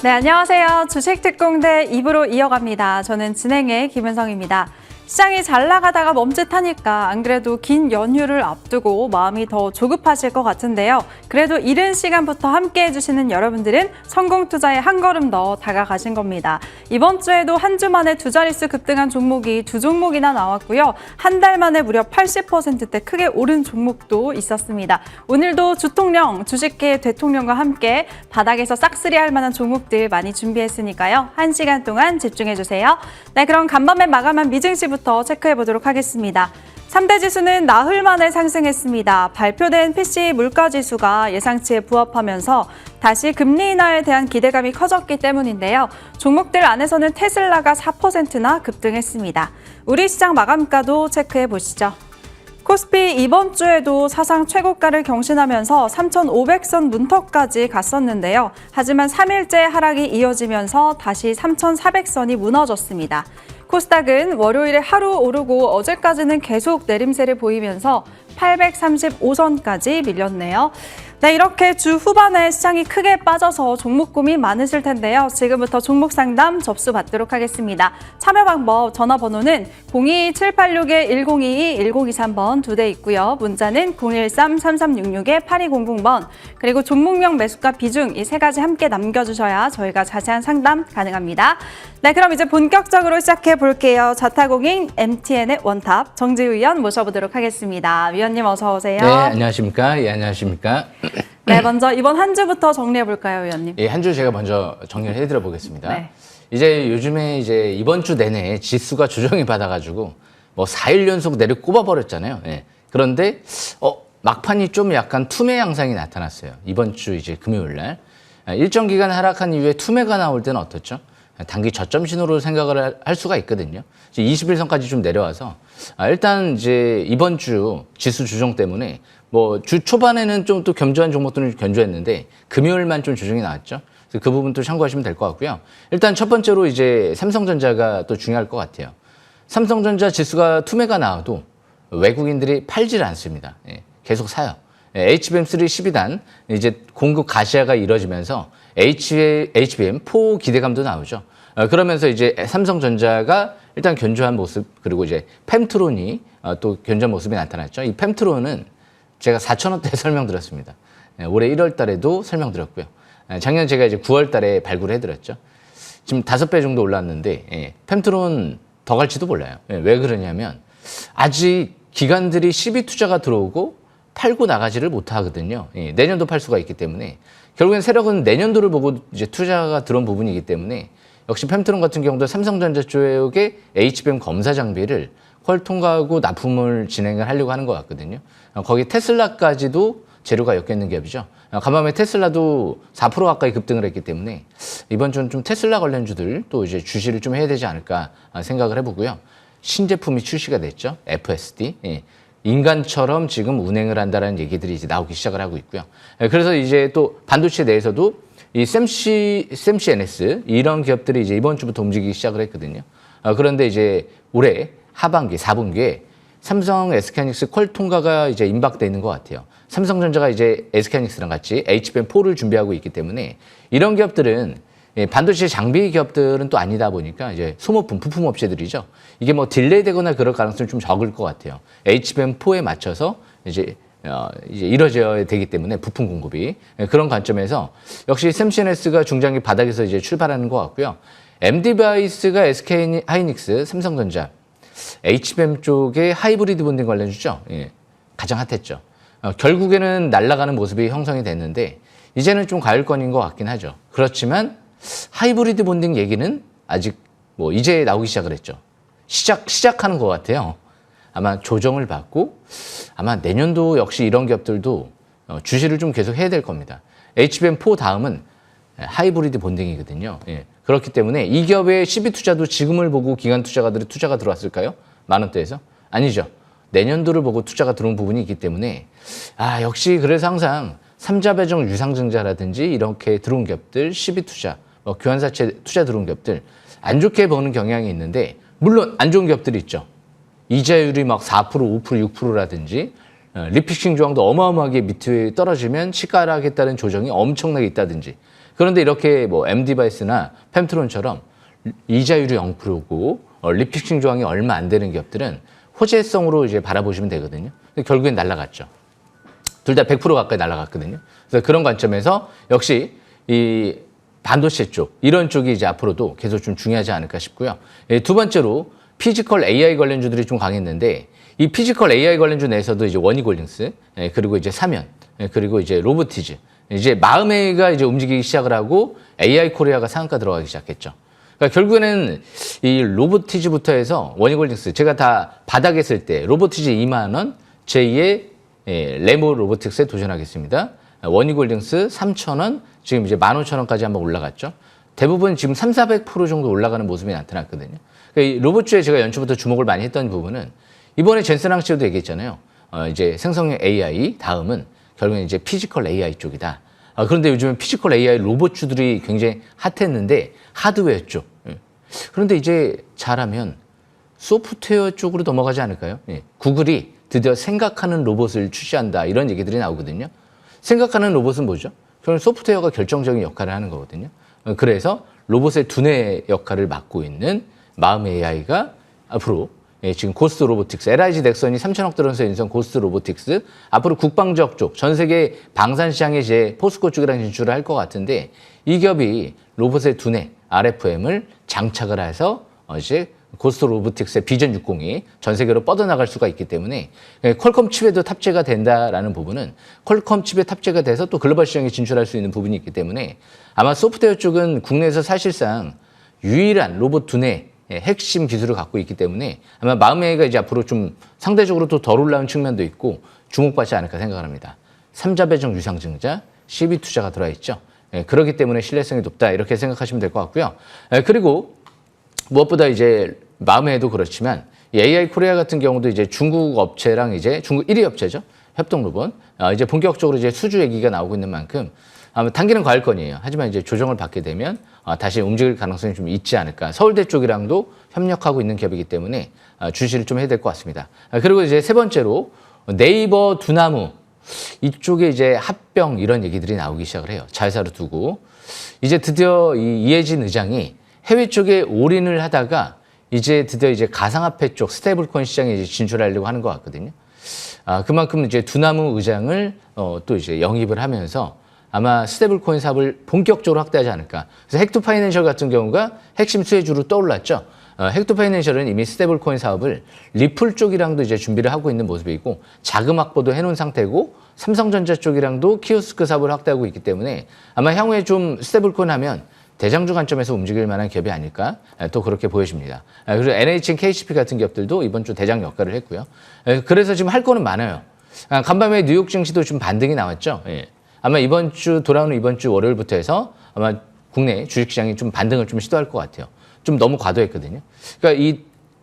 네, 안녕하세요. 주식특공대 2부로 이어갑니다. 저는 진행의 김은성입니다. 시장이 잘 나가다가 멈칫하니까 안 그래도 긴 연휴를 앞두고 마음이 더 조급하실 것 같은데요. 그래도 이른 시간부터 함께 해주시는 여러분들은 성공 투자에 한 걸음 더 다가가신 겁니다. 이번 주에도 한 주 만에 두 자릿수 급등한 종목이 두 종목이나 나왔고요. 한 달 만에 무려 80%대 크게 오른 종목도 있었습니다. 오늘도 주통령, 주식계 대통령과 함께 바닥에서 싹쓸이 할 만한 종목들 많이 준비했으니까요. 1시간 동안 집중해주세요. 네, 그럼 간밤에 마감한 미증시부터 체크해 보도록 하겠습니다. 3대 지수는 나흘 만에 상승했습니다. 발표된 PCE 물가지수가 예상치에 부합하면서 다시 금리 인하에 대한 기대감이 커졌기 때문인데요. 종목들 안에서는 테슬라가 4%나 급등했습니다. 우리 시장 마감가도 체크해 보시죠. 코스피 이번 주에도 사상 최고가를 경신하면서 3,500선 문턱까지 갔었는데요. 하지만 3일째 하락이 이어지면서 다시 3,400선이 무너졌습니다. 코스닥은 월요일에 하루 오르고 어제까지는 계속 내림세를 보이면서 835선까지 밀렸네요. 네, 이렇게 주 후반에 시장이 크게 빠져서 종목 고민 많으실 텐데요. 지금부터 종목 상담 접수 받도록 하겠습니다. 참여 방법, 전화번호는 02786-1022, 1023번 두 대 있고요. 문자는 013-3366-8200번, 그리고 종목명, 매수가, 비중 이 세 가지 함께 남겨주셔야 저희가 자세한 상담 가능합니다. 네, 그럼 이제 본격적으로 시작해 볼게요. 자타공인 MTN의 원탑 정지우 위원 모셔보도록 하겠습니다. 위원님 어서 오세요. 네, 안녕하십니까? 예, 안녕하십니까? 네, 먼저 이번 한 주부터 정리해 볼까요, 위원님? 예, 한 주 제가 먼저 정리를 해드려 보겠습니다. 네. 이제 요즘에 이제 이번 주 내내 지수가 조정이 받아가지고 뭐 4일 연속 내려 꼽아버렸잖아요. 예. 그런데 막판이 좀 약간 투매 양상이 나타났어요. 이번 주 이제 금요일 날 일정 기간 하락한 이후에 투매가 나올 때는 어떻죠? 단기 저점 신호로 생각을 할 수가 있거든요. 21선까지 좀 내려와서 일단 이제 이번 주 지수 조정 때문에 뭐 주 초반에는 좀 또 견조한 종목들은 견조했는데 금요일만 좀 조정이 나왔죠. 그래서 그 부분 또 참고하시면 될 것 같고요. 일단 첫 번째로 이제 삼성전자가 또 중요할 것 같아요. 삼성전자 지수가 투매가 나와도 외국인들이 팔질 않습니다. 예, 계속 사요. HBM3 12단 이제 공급 가시화가 이뤄지면서 HBM4 기대감도 나오죠. 그러면서 이제 삼성전자가 일단 견조한 모습, 그리고 이제 펨트론이 또 견조한 모습이 나타났죠. 이 펨트론은 제가 4,000원대에 설명드렸습니다. 올해 1월 달에도 설명드렸고요. 작년 제가 이제 9월 달에 발굴해드렸죠. 지금 5배 정도 올랐는데 펨트론 더 갈지도 몰라요. 왜 그러냐면 아직 기관들이 시비 투자가 들어오고 팔고 나가지를 못하거든요. 내년도 팔 수가 있기 때문에 결국엔 세력은 내년도를 보고 이제 투자가 들어온 부분이기 때문에 역시 펨트론 같은 경우도 삼성전자 쪽의 HBM 검사 장비를 퀄 통과하고 납품을 진행을 하려고 하는 것 같거든요. 거기 테슬라까지도 재료가 엮여 있는 기업이죠. 간밤에 테슬라도 4% 가까이 급등을 했기 때문에 이번 주는 좀 테슬라 관련주들 또 이제 주시를 좀 해야 되지 않을까 생각을 해보고요. 신제품이 출시가 됐죠. FSD. 인간처럼 지금 운행을 한다는 얘기들이 이제 나오기 시작을 하고 있고요. 그래서 이제 또 반도체 내에서도 이 샘시NS 이런 기업들이 이제 이번 주부터 움직이기 시작을 했거든요. 그런데 이제 올해 하반기 4분기에 삼성 SK하이닉스 퀄 통과가 이제 임박돼 있는 것 같아요. 삼성전자가 이제 SK하이닉스랑 같이 HBM4를 준비하고 있기 때문에 이런 기업들은 반도체 장비 기업들은 또 아니다 보니까 이제 소모품, 부품 업체들이죠. 이게 뭐 딜레이 되거나 그럴 가능성이 좀 적을 것 같아요. HBM4에 맞춰서 이제 이루어져야 되기 때문에 부품 공급이 그런 관점에서 역시 샘시NS가 중장기 바닥에서 이제 출발하는 것 같고요. MD바이스가 SK하이닉스, 삼성전자, HBM 쪽의 하이브리드 본딩 관련주죠. 가장 핫했죠. 결국에는 날아가는 모습이 형성이 됐는데 이제는 좀 과열권인 것 같긴 하죠. 그렇지만 하이브리드 본딩 얘기는 아직 뭐 이제 나오기 시작을 했죠. 시작하는 것 같아요. 아마 조정을 받고 아마 내년도 역시 이런 기업들도 주시를 좀 계속 해야 될 겁니다. HBM4 다음은 하이브리드 본딩이거든요. 그렇기 때문에 이 기업의 시비 투자도 지금을 보고 기관 투자가들이 투자가 들어왔을까요? 만 원대에서? 아니죠. 내년도를 보고 투자가 들어온 부분이 있기 때문에 역시 그래서 항상 삼자배정 유상증자라든지 이렇게 들어온 기업들, 시비 투자, 교환사채 투자 들어온 기업들 안 좋게 보는 경향이 있는데 물론 안 좋은 기업들이 있죠. 이자율이 막 4%, 5%, 6%라든지 리피싱 조항도 어마어마하게 밑에 떨어지면 시가락에 따른 조정이 엄청나게 있다든지 그런데 이렇게 뭐 M-디바이스나 펜트론처럼 이자율이 0%고 리픽싱 조항이 얼마 안 되는 기업들은 호재성으로 이제 바라보시면 되거든요. 근데 결국엔 날아갔죠. 둘 다 100% 가까이 날아갔거든요. 그래서 그런 관점에서 역시 이 반도체 쪽, 이런 쪽이 이제 앞으로도 계속 좀 중요하지 않을까 싶고요. 두 번째로 피지컬 AI 관련주들이 좀 강했는데 이 피지컬 AI 관련주 내에서도 이제 원희골딩스, 그리고 이제 사면, 그리고 이제 로보티즈, 이제 마음에가 이제 움직이기 시작을 하고 AI 코리아가 상한가 들어가기 시작했죠. 그러니까 결국에는 이 로보티즈부터 해서 원희골딩스, 제가 다 바닥에 쓸 때 로보티즈 2만 원, 제2의 레모 로보틱스에 도전하겠습니다. 원희골딩스 3,000원, 지금 이제 15,000원까지 한번 올라갔죠. 대부분 지금 300~400% 정도 올라가는 모습이 나타났거든요. 그러니까 이 로봇주에 제가 연초부터 주목을 많이 했던 부분은 이번에 젠슨랑 씨도 얘기했잖아요. 이제 생성형 AI 다음은 결국엔 이제 피지컬 AI 쪽이다. 그런데 요즘은 피지컬 AI 로봇주들이 굉장히 핫했는데 하드웨어 쪽. 그런데 이제 잘하면 소프트웨어 쪽으로 넘어가지 않을까요? 구글이 드디어 생각하는 로봇을 출시한다, 이런 얘기들이 나오거든요. 생각하는 로봇은 뭐죠? 그럼 소프트웨어가 결정적인 역할을 하는 거거든요. 그래서 로봇의 두뇌 역할을 맡고 있는 마음 AI가 앞으로 지금 고스트 로보틱스, LIG 넥슨이 3천억 들어서 인수한 고스트 로보틱스, 앞으로 국방적 쪽, 전 세계 방산 시장에 이제 포스코 쪽이랑 진출을 할 것 같은데 이 기업이 로봇의 두뇌, RFM을 장착을 해서 이제 고스트 로보틱스의 비전 60이 전 세계로 뻗어나갈 수가 있기 때문에 퀄컴 칩에도 탑재가 된다라는 부분은 퀄컴 칩에 탑재가 돼서 또 글로벌 시장에 진출할 수 있는 부분이 있기 때문에 아마 소프트웨어 쪽은 국내에서 사실상 유일한 로봇 두뇌 핵심 기술을 갖고 있기 때문에 아마 마음의가 이제 앞으로 좀 상대적으로 또 덜 올라온 측면도 있고 주목받지 않을까 생각을 합니다. 삼자배정 유상증자, CB 투자가 들어와 있죠. 그렇기 때문에 신뢰성이 높다, 이렇게 생각하시면 될 것 같고요. 그리고 무엇보다 이제 마음에도 그렇지만 이 AI 코리아 같은 경우도 이제 중국 업체랑 이제 중국 1위 업체죠. 협동로봇. 이제 본격적으로 이제 수주 얘기가 나오고 있는 만큼 아마 단기는 과일권이에요. 하지만 이제 조정을 받게 되면 다시 움직일 가능성이 좀 있지 않을까. 서울대 쪽이랑도 협력하고 있는 기업이기 때문에 주시를 좀 해야 될 것 같습니다. 그리고 이제 세 번째로 네이버 두나무 이쪽에 이제 합병, 이런 얘기들이 나오기 시작을 해요. 자회사로 두고 이제 드디어 이 이해진 의장이 해외 쪽에 올인을 하다가 이제 드디어 이제 가상화폐 쪽 스테이블코인 시장에 이제 진출하려고 하는 것 같거든요. 그만큼 이제 두나무 의장을 또 이제 영입을 하면서 아마 스테이블코인 사업을 본격적으로 확대하지 않을까. 그래서 헥토파이낸셜 같은 경우가 핵심 수혜주로 떠올랐죠. 헥토파이낸셜은 이미 스테이블코인 사업을 리플 쪽이랑도 이제 준비를 하고 있는 모습이고 자금 확보도 해놓은 상태고 삼성전자 쪽이랑도 키오스크 사업을 확대하고 있기 때문에 아마 향후에 좀 스테이블코인 하면 대장주 관점에서 움직일 만한 기업이 아닐까, 또 그렇게 보여집니다. 그리고 NHN, KCP 같은 기업들도 이번 주 대장 역할을 했고요. 그래서 지금 할 거는 많아요. 간밤에 뉴욕 증시도 좀 반등이 나왔죠. 아마 이번 주 돌아오는 이번 주 월요일부터 해서 아마 국내 주식시장이 좀 반등을 좀 시도할 것 같아요. 좀 너무 과도했거든요. 그러니까 이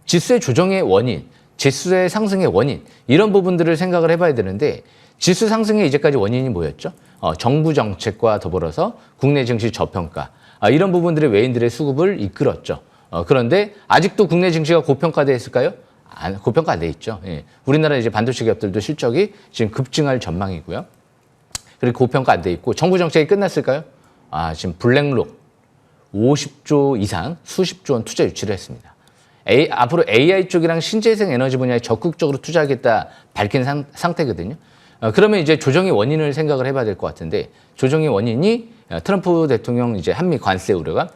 지수의 조정의 원인, 지수의 상승의 원인, 이런 부분들을 생각을 해봐야 되는데 지수 상승의 이제까지 원인이 뭐였죠? 정부 정책과 더불어서 국내 증시 저평가, 이런 부분들이 외인들의 수급을 이끌었죠. 그런데 아직도 국내 증시가 고평가돼 있을까요? 고평가 안 돼 있죠. 우리나라 이제 반도체 기업들도 실적이 지금 급증할 전망이고요. 그리고 고평가 안 돼 있고 정부 정책이 끝났을까요? 지금 블랙록 50조 이상 수십조 원 투자 유치를 했습니다. 앞으로 AI 쪽이랑 신재생 에너지 분야에 적극적으로 투자하겠다 밝힌 상태거든요. 그러면 이제 조정의 원인을 생각을 해봐야 될 것 같은데 조정의 원인이 트럼프 대통령 이제 한미 관세 우려가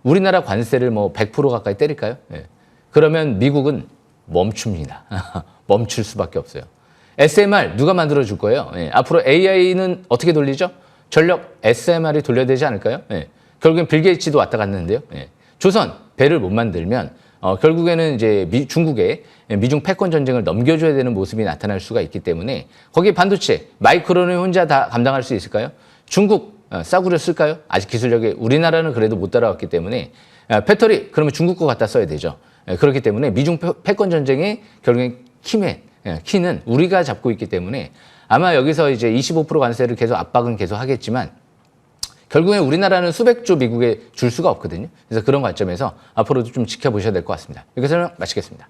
우리나라 관세를 뭐 100% 가까이 때릴까요? 그러면 미국은 멈춥니다. 멈출 수밖에 없어요. SMR 누가 만들어줄 거예요? 앞으로 AI는 어떻게 돌리죠? 전력 SMR이 돌려야 되지 않을까요? 결국엔 빌 게이츠도 왔다 갔는데요. 조선 배를 못 만들면 결국에는 이제 중국에 미중 패권 전쟁을 넘겨줘야 되는 모습이 나타날 수가 있기 때문에 거기에 반도체, 마이크론을 혼자 다 감당할 수 있을까요? 중국 싸구려 쓸까요? 아직 기술력이 우리나라는 그래도 못 따라왔기 때문에 배터리 그러면 중국 거 갖다 써야 되죠. 그렇기 때문에 미중 패권 전쟁의 결국엔 키는 우리가 잡고 있기 때문에 아마 여기서 이제 25% 관세를 계속 압박은 계속 하겠지만 결국엔 우리나라는 수백조 미국에 줄 수가 없거든요. 그래서 그런 관점에서 앞으로도 좀 지켜보셔야 될 것 같습니다. 여기서 마치겠습니다.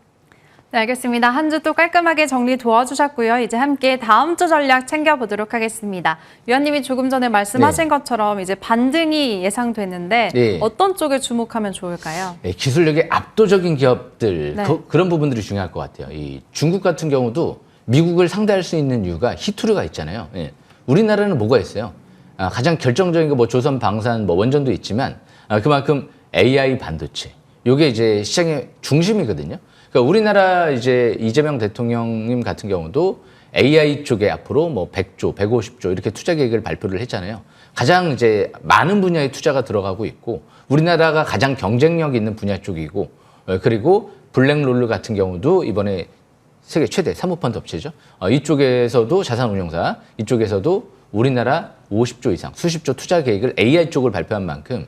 네, 알겠습니다. 한 주 또 깔끔하게 정리 도와주셨고요. 이제 함께 다음 주 전략 챙겨보도록 하겠습니다. 위원님이 조금 전에 말씀하신 것처럼 이제 반등이 예상되는데 네. 어떤 쪽에 주목하면 좋을까요? 네, 기술력의 압도적인 기업들 네. 그런 부분들이 중요할 것 같아요. 이 중국 같은 경우도 미국을 상대할 수 있는 이유가 히토류가 있잖아요. 예. 우리나라는 뭐가 있어요? 가장 결정적인 거 뭐 조선 방산 뭐 원전도 있지만 그만큼 AI 반도체 요게 이제 시장의 중심이거든요. 그러니까 우리나라 이제 이재명 대통령님 같은 경우도 AI 쪽에 앞으로 뭐 100조, 150조 이렇게 투자 계획을 발표를 했잖아요. 가장 이제 많은 분야에 투자가 들어가고 있고 우리나라가 가장 경쟁력 있는 분야 쪽이고 그리고 블랙롤루 같은 경우도 이번에 세계 최대 사모펀드 업체죠. 이쪽에서도 자산운용사, 이쪽에서도 우리나라 50조 이상, 수십조 투자 계획을 AI 쪽을 발표한 만큼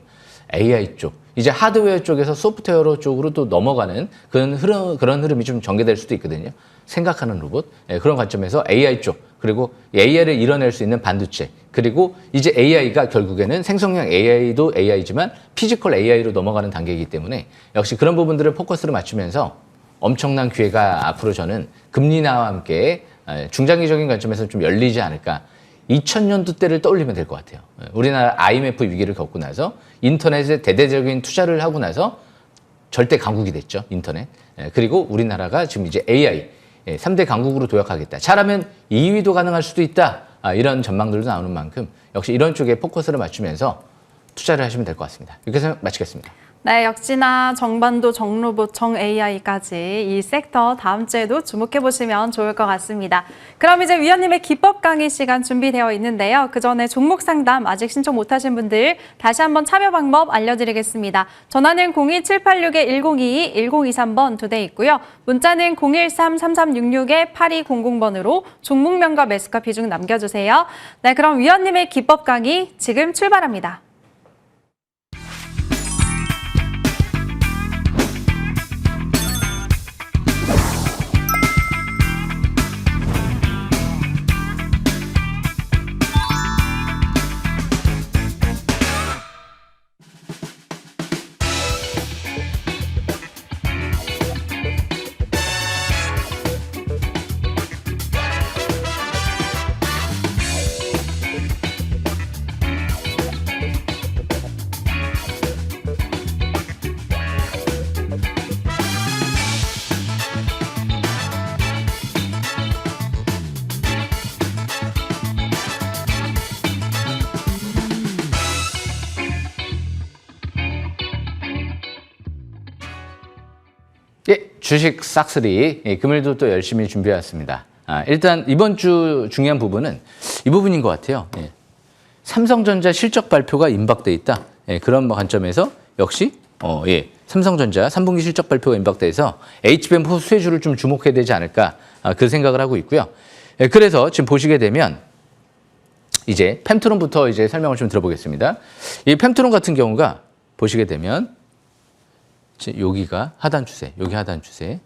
AI 쪽, 이제 하드웨어 쪽에서 소프트웨어 쪽으로 또 넘어가는 그런 흐름이 좀 전개될 수도 있거든요. 생각하는 로봇, 그런 관점에서 AI 쪽, 그리고 AI를 이뤄낼 수 있는 반도체, 그리고 이제 AI가 결국에는 생성형 AI도 AI지만 피지컬 AI로 넘어가는 단계이기 때문에 역시 그런 부분들을 포커스를 맞추면서 엄청난 기회가 앞으로 저는 금리 인하와 함께 중장기적인 관점에서 좀 열리지 않을까. 2000년도 때를 떠올리면 될 것 같아요. 우리나라 IMF 위기를 겪고 나서 인터넷에 대대적인 투자를 하고 나서 절대 강국이 됐죠, 인터넷. 그리고 우리나라가 지금 이제 AI 3대 강국으로 도약하겠다. 잘하면 2위도 가능할 수도 있다. 이런 전망들도 나오는 만큼 역시 이런 쪽에 포커스를 맞추면서 투자를 하시면 될 것 같습니다. 이렇게 해서 마치겠습니다. 네, 역시나 정반도, 정로봇, 정AI까지 이 섹터 다음 주에도 주목해 보시면 좋을 것 같습니다. 그럼 이제 위원님의 기법 강의 시간 준비되어 있는데요. 그 전에 종목 상담 아직 신청 못하신 분들 다시 한번 참여 방법 알려드리겠습니다. 전화는 02786-1022, 1023번 두 대 있고요. 문자는 013-3366-8200번으로 종목명과 매수가 비중 남겨주세요. 네, 그럼 위원님의 기법 강의 지금 출발합니다. 예, 주식 싹쓸이 금일도 또 열심히 준비해왔습니다. 일단 이번 주 중요한 부분은 이 부분인 것 같아요. 삼성전자 실적 발표가 임박돼 있다. 그런 관점에서 역시 삼성전자 3분기 실적 발표가 임박돼서 HBM 수혜주를 좀 주목해야 되지 않을까 그 생각을 하고 있고요. 그래서 지금 보시게 되면 이제 펨트론부터 이제 설명을 좀 들어보겠습니다. 이 펨트론 같은 경우가 보시게 되면 여기가 하단 추세, 여기 하단 추세,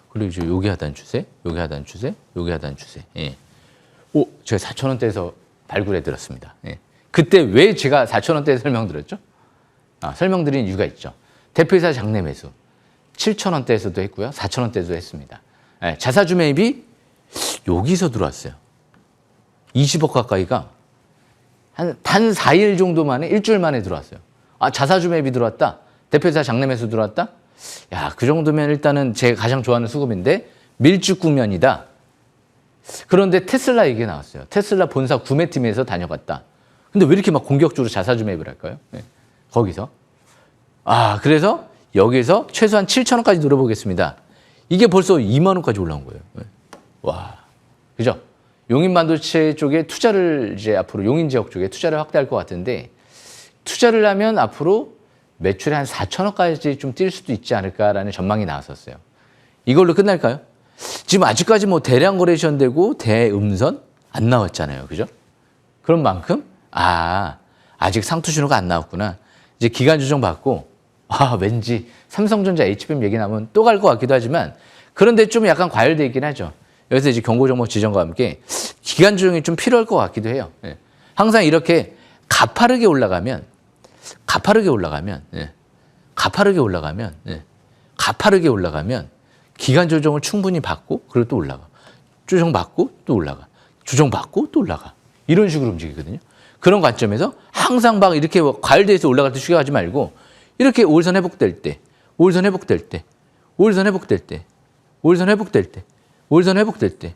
그리고 이제 여기 하단 추세, 여기 하단 추세, 여기 하단 추세. 제가 4,000원대에서 발굴해 드렸습니다. 그때 왜 제가 4,000원대에 설명드렸죠? 설명드린 이유가 있죠. 대표이사 장내 매수 7,000원대에서도 했고요, 4,000원대에도 했습니다. 자사주 매입이 여기서 들어왔어요. 20억 가까이가 단 4일 정도 만에, 일주일 만에 들어왔어요. 자사주 매입이 들어왔다. 대표이사 장내 매수 들어왔다? 야, 그 정도면 일단은 제가 가장 좋아하는 수급인데 밀집 국면이다. 그런데 테슬라 얘기가 나왔어요. 테슬라 본사 구매팀에서 다녀갔다. 근데 왜 이렇게 막 공격적으로 자사주 매입을 할까요? 거기서. 그래서 여기서 최소한 7,000원까지 노려보겠습니다. 이게 벌써 2만 원까지 올라온 거예요. 와, 그죠? 용인 반도체 쪽에 투자를 이제 앞으로 용인 지역 쪽에 투자를 확대할 것 같은데 투자를 하면 앞으로 매출에 한 4,000원까지 좀 뛸 수도 있지 않을까라는 전망이 나왔었어요. 이걸로 끝날까요? 지금 아직까지 뭐 대량 거래 시현되고 대음선 안 나왔잖아요. 그죠? 그런 만큼 아직 상투 신호가 안 나왔구나. 이제 기간 조정 받고 왠지 삼성전자 HBM 얘기 나오면 또 갈 것 같기도 하지만 그런데 좀 약간 과열돼 있긴 하죠. 여기서 이제 경고 종목 지정과 함께 기간 조정이 좀 필요할 것 같기도 해요. 항상 이렇게 가파르게 올라가면 기간 조정을 충분히 받고 그리고 또 올라가. 조정받고 또 올라가. 조정받고 또 올라가. 이런 식으로 움직이거든요. 그런 관점에서 항상 막 이렇게 과열돼서 올라갈 때 추격하지 말고 이렇게 5일선 회복될 때, 5일선 회복될 때, 5일선 회복될 때, 5일선 회복될 때, 5일선 회복될 때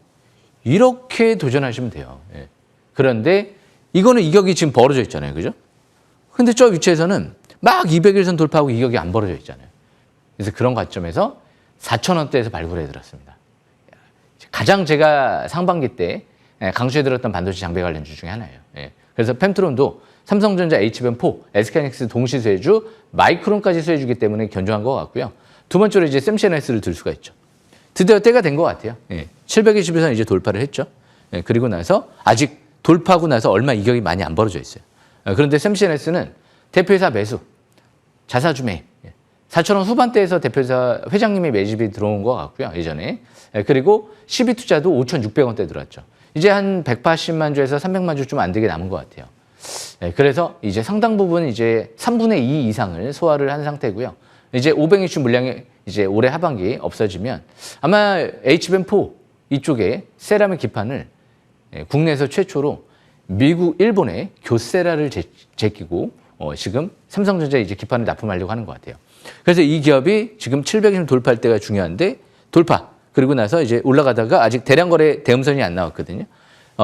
이렇게 도전하시면 돼요. 예. 그런데 이거는 이격이 지금 벌어져 있잖아요. 그죠? 근데 저 위치에서는 막 200일선 돌파하고 이격이 안 벌어져 있잖아요. 그래서 그런 관점에서 4,000원대에서 발굴해 들었습니다. 가장 제가 상반기 때 강조해 들었던 반도체 장비 관련주 중에 하나예요. 예. 그래서 펜트론도 삼성전자, HBM4, SK하이닉스 동시 수혜주, 마이크론까지 수혜주기 때문에 견조한 것 같고요. 두 번째로 이제 샘시나이스를 들 수가 있죠. 드디어 때가 된 것 같아요. 예. 720에서 이제 돌파를 했죠. 예. 그리고 나서 아직 돌파하고 나서 얼마 이격이 많이 안 벌어져 있어요. 그런데 샘시나이스는 대표이사 매수, 자사주 매입, 4,000원 후반대에서 대표이사 회장님의 매집이 들어온 것 같고요. 예전에. 그리고 12투자도 5,600원대 들어왔죠. 이제 한 180만 주에서 300만 주 좀 안 되게 남은 것 같아요. 그래서 이제 상당 부분 이제 3분의 2 이상을 소화를 한 상태고요. 이제 500이슈 물량이 이제 올해 하반기 없어지면 아마 HBM4 이쪽에 세라믹 기판을 국내에서 최초로 미국, 일본에 교세라를 제끼고 지금 삼성전자에 이제 기판을 납품하려고 하는 것 같아요. 그래서 이 기업이 지금 700일 돌파할 때가 중요한데 돌파. 그리고 나서 이제 올라가다가 아직 대량 거래 대음선이 안 나왔거든요.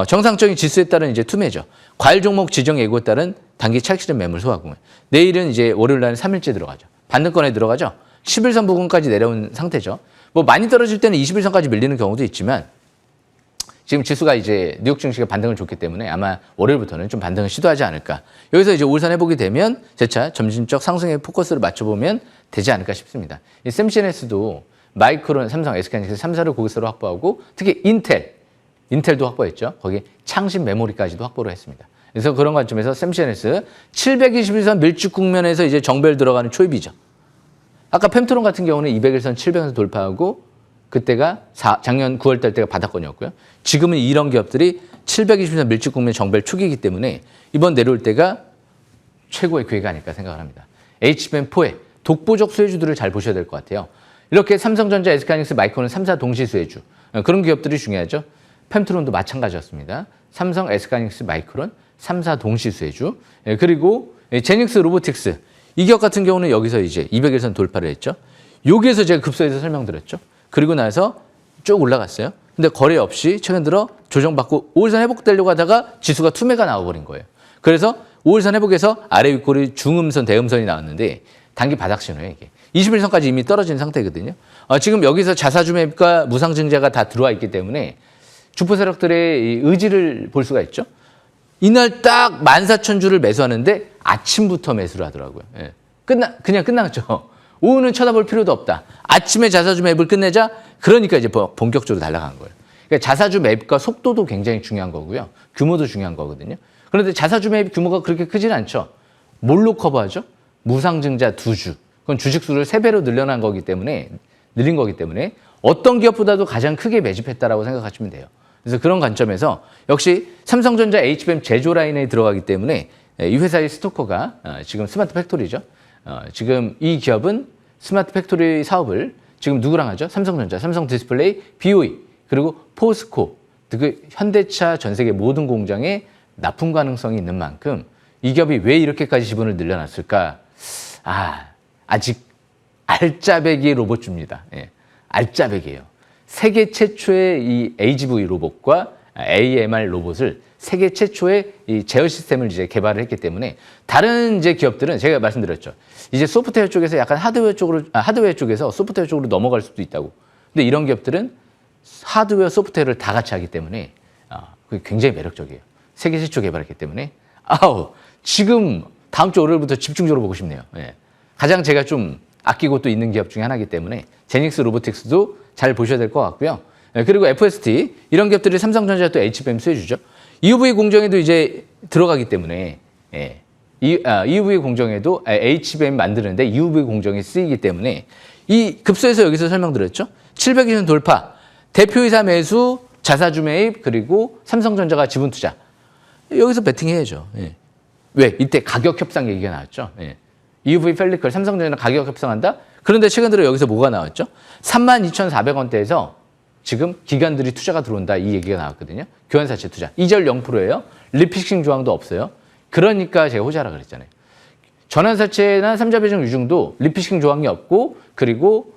정상적인 지수에 따른 이제 투매죠. 과일 종목 지정 예고에 따른 단기 차익 실현 매물 소화구물. 내일은 이제 월요일 날은 3일째 들어가죠. 반등권에 들어가죠. 11선 부근까지 내려온 상태죠. 뭐 많이 떨어질 때는 21선까지 밀리는 경우도 있지만 지금 지수가 이제 뉴욕 증시가 반등을 줬기 때문에 아마 월요일부터는 좀 반등을 시도하지 않을까. 여기서 이제 5일선 회복이 되면 재차 점진적 상승의 포커스를 맞춰보면 되지 않을까 싶습니다. 이 샘시네스도 마이크론, 삼성, SK하이닉스 3사를 고객사로 확보하고 특히 인텔도 확보했죠. 거기 창신 메모리까지도 확보를 했습니다. 그래서 그런 관점에서 샘시네스 721선 밀집 국면에서 이제 정배를 들어가는 초입이죠. 아까 펜트론 같은 경우는 200일선 700선 돌파하고 그때가 작년 9월 달 때가 바닥권이었고요. 지금은 이런 기업들이 720선 밀집 국면 정배를 초기이기 때문에 이번 내려올 때가 최고의 기회가 아닐까 생각을 합니다. HBM4의 독보적 수혜주들을 잘 보셔야 될 것 같아요. 이렇게 삼성전자, SK하이닉스, 마이크론 3사 동시 수혜주. 그런 기업들이 중요하죠. 펜트론도 마찬가지였습니다. 삼성, SK하이닉스, 마이크론 3사 동시 수혜주. 그리고 제닉스 로보틱스. 이 기업 같은 경우는 여기서 이제 200일선 돌파를 했죠. 여기에서 제가 급소해서 설명드렸죠. 그리고 나서 쭉 올라갔어요. 근데 거래 없이 최근 들어 조정받고 5일선 회복되려고 하다가 지수가 투매가 나와버린 거예요. 그래서 5일선 회복에서 아래 윗꼬리 중음선, 대음선이 나왔는데 단기 바닥 신호예요, 이게. 21선까지 이미 떨어진 상태거든요. 지금 여기서 자사주 매입과 무상증자가 다 들어와 있기 때문에 주포 세력들의 의지를 볼 수가 있죠. 이날 딱 14,000주를 매수하는데 아침부터 매수를 하더라고요. 예. 그냥 끝났죠. 오후는 쳐다볼 필요도 없다. 아침에 자사주 매입을 끝내자. 그러니까 이제 본격적으로 날아간 거예요. 그러니까 자사주 매입과 속도도 굉장히 중요한 거고요. 규모도 중요한 거거든요. 그런데 자사주 매입 규모가 그렇게 크지는 않죠. 뭘로 커버하죠? 무상증자 2주. 그건 주식수를 3배로 늘린 거기 때문에 어떤 기업보다도 가장 크게 매집했다라고 생각하시면 돼요. 그래서 그런 관점에서 역시 삼성전자 HBM 제조 라인에 들어가기 때문에 이 회사의 스토커가 지금 스마트 팩토리죠. 지금 이 기업은 스마트 팩토리 사업을 지금 누구랑 하죠? 삼성전자, 삼성 디스플레이, BOE, 그리고 포스코, 그 현대차 전 세계 모든 공장에 납품 가능성이 있는 만큼 이 기업이 왜 이렇게까지 지분을 늘려놨을까? 아직 알짜배기 로봇주입니다. 예, 알짜배기예요. 세계 최초의 이 AGV 로봇과 AMR 로봇을 세계 최초의 이 제어 시스템을 이제 개발을 했기 때문에 다른 이제 기업들은 제가 말씀드렸죠. 이제 소프트웨어 쪽에서 약간 하드웨어 쪽에서 소프트웨어 쪽으로 넘어갈 수도 있다고. 근데 이런 기업들은 하드웨어, 소프트웨어를 다 같이 하기 때문에 그게 굉장히 매력적이에요. 세계 최초 개발했기 때문에 지금 다음 주 월요일부터 집중적으로 보고 싶네요. 예. 가장 제가 좀 아끼고 또 있는 기업 중에 하나이기 때문에 제닉스 로보틱스도 잘 보셔야 될 것 같고요. 예. 그리고 FST 이런 기업들이 삼성전자 또 HBM 수혜주죠. EUV 공정에도 이제 들어가기 때문에 EUV 공정에도 HBM 만드는데 EUV 공정이 쓰이기 때문에 이 급소에서 여기서 설명드렸죠. 700일 돌파, 대표이사 매수, 자사주 매입, 그리고 삼성전자가 지분 투자. 여기서 베팅해야죠. 예. 왜? 이때 가격 협상 얘기가 나왔죠. 예. EUV 펠리클 삼성전자는 가격 협상한다? 그런데 최근 들어 여기서 뭐가 나왔죠? 32,400원대에서 지금 기관들이 투자가 들어온다 이 얘기가 나왔거든요. 교환사채 투자. 이절 0%예요. 리피싱 조항도 없어요. 그러니까 제가 호재라 그랬잖아요. 전환사채나 삼자배정 유증도 리피싱 조항이 없고 그리고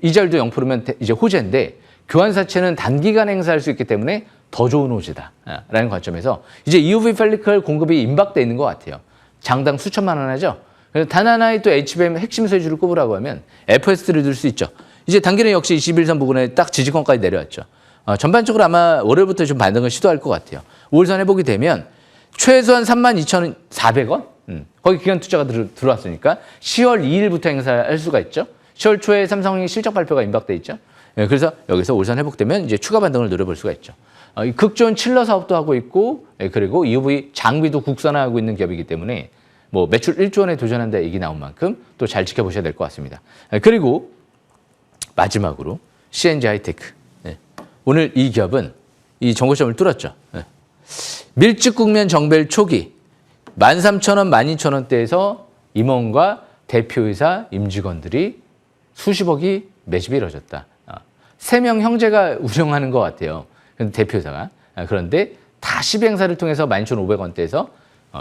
이절도 0%면 이제 호재인데 교환사채는 단기간 행사할 수 있기 때문에 더 좋은 호재다라는 관점에서 이제 EUV 펠리클 공급이 임박돼 있는 것 같아요. 장당 수천만 원 하죠. 그래서 단 하나의 또 HBM 핵심 소재를 꼽으라고 하면 FSD를 들 수 있죠. 이제 단기는 역시 21선 부근에 딱 지지권까지 내려왔죠. 전반적으로 아마 월요일부터 좀 반등을 시도할 것 같아요. 5일선 회복이 되면 최소한 32,400원? 거기 기관 투자가 들어왔으니까 10월 2일부터 행사할 수가 있죠. 10월 초에 삼성이 실적 발표가 임박돼 있죠. 그래서 여기서 5일선 회복되면 이제 추가 반등을 노려볼 수가 있죠. 극좋은 칠러 사업도 하고 있고 그리고 EUV 장비도 국산화하고 있는 기업이기 때문에 뭐 매출 1조 원에 도전한다 얘기 나온 만큼 또 잘 지켜보셔야 될 것 같습니다. 그리고 마지막으로 CNG 하이테크. 오늘 이 기업은 이 정고점을 뚫었죠. 밀집 국면 정벨 초기 13,000원, 12,000원대에서 임원과 대표이사 임직원들이 수십억이 매집이 이루어졌다. 3명 형제가 운영하는 것 같아요. 대표이사가. 그런데 다 시행사를 통해서 12,500원대에서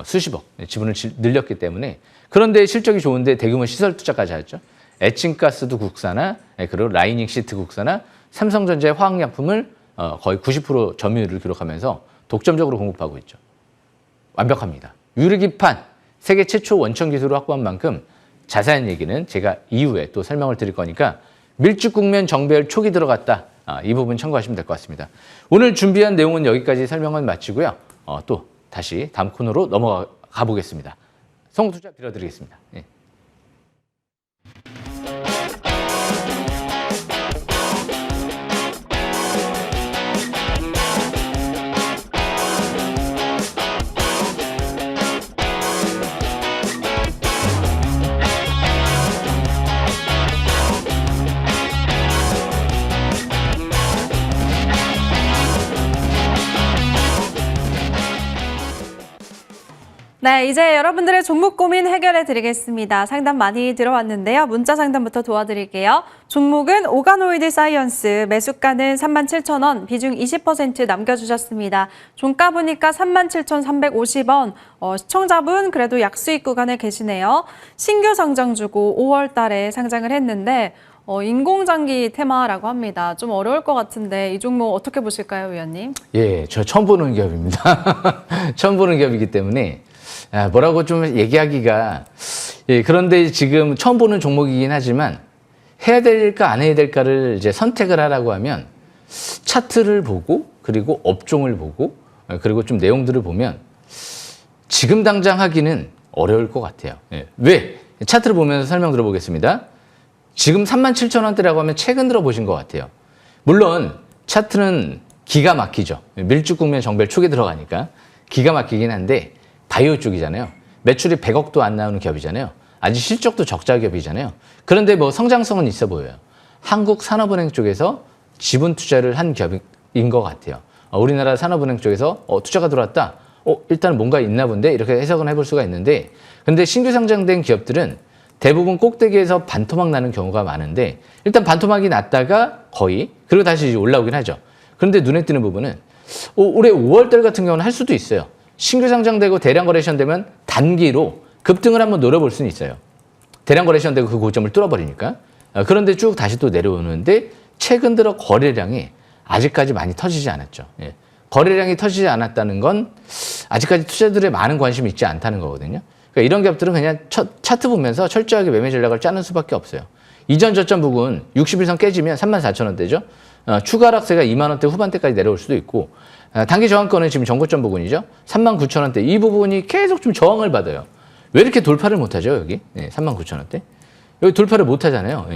수십억 지분을 늘렸기 때문에 그런데 실적이 좋은데 대규모 시설 투자까지 하죠. 에칭가스도 국산화, 그리고 라이닝 시트 국산화, 삼성전자의 화학약품을 거의 90% 점유율을 기록하면서 독점적으로 공급하고 있죠. 완벽합니다. 유리기판, 세계 최초 원천 기술을 확보한 만큼 자세한 얘기는 제가 이후에 또 설명을 드릴 거니까 밀집 국면 정배열 초기 들어갔다. 이 부분 참고하시면 될 것 같습니다. 오늘 준비한 내용은 여기까지 설명은 마치고요. 또 다시 다음 코너로 넘어가 보겠습니다. 성투자 빌어드리겠습니다. 예. 네, 이제 여러분들의 종목 고민 해결해 드리겠습니다. 상담 많이 들어왔는데요. 문자 상담부터 도와드릴게요. 종목은 오가노이드 사이언스, 매수가는 37,000원, 비중 20% 남겨주셨습니다. 종가 보니까 37,350원. 시청자분 그래도 약수익 구간에 계시네요. 신규 상장주고 5월 달에 상장을 했는데 인공장기 테마라고 합니다. 좀 어려울 것 같은데 이 종목 어떻게 보실까요, 위원님? 예, 저 처음 보는 기업입니다. 처음 보는 기업이기 때문에 뭐라고 좀 얘기하기가 그런데 지금 처음 보는 종목이긴 하지만 해야 될까 안 해야 될까를 이제 선택을 하라고 하면 차트를 보고 그리고 업종을 보고 그리고 좀 내용들을 보면 지금 당장 하기는 어려울 것 같아요. 왜? 차트를 보면서 설명 들어보겠습니다. 지금 37,000원대라고 하면 최근 들어보신 것 같아요. 물론 차트는 기가 막히죠. 밀집 국면 정벨 초기 들어가니까 기가 막히긴 한데 바이오 쪽이잖아요. 매출이 100억도 안 나오는 기업이잖아요. 아직 실적도 적자 기업이잖아요. 그런데 뭐 성장성은 있어 보여요. 한국산업은행 쪽에서 지분 투자를 한 기업인 것 같아요. 우리나라 산업은행 쪽에서 투자가 들어왔다. 일단 뭔가 있나 본데 이렇게 해석은 해볼 수가 있는데 근데 신규 상장된 기업들은 대부분 꼭대기에서 반토막 나는 경우가 많은데 일단 반토막이 났다가 거의 그리고 다시 올라오긴 하죠. 그런데 눈에 띄는 부분은 올해 5월달 같은 경우는 할 수도 있어요. 신규 상장되고 대량 거래 시현되면 단기로 급등을 한번 노려볼 수는 있어요. 대량 거래 시현되고 그 고점을 뚫어버리니까. 그런데 쭉 다시 또 내려오는데 최근 들어 거래량이 아직까지 많이 터지지 않았죠. 거래량이 터지지 않았다는 건 아직까지 투자들의 많은 관심이 있지 않다는 거거든요. 그러니까 이런 기업들은 그냥 차트 보면서 철저하게 매매 전략을 짜는 수밖에 없어요. 이전 저점 부근 60일선 깨지면 34,000원대죠. 추가 하락세가 2만 원대 후반대까지 내려올 수도 있고 단기 저항권은 지금 전고점 부근이죠. 39,000원대 이 부분이 계속 좀 저항을 받아요. 왜 이렇게 돌파를 못하죠 여기? 39,000원대 여기 돌파를 못하잖아요.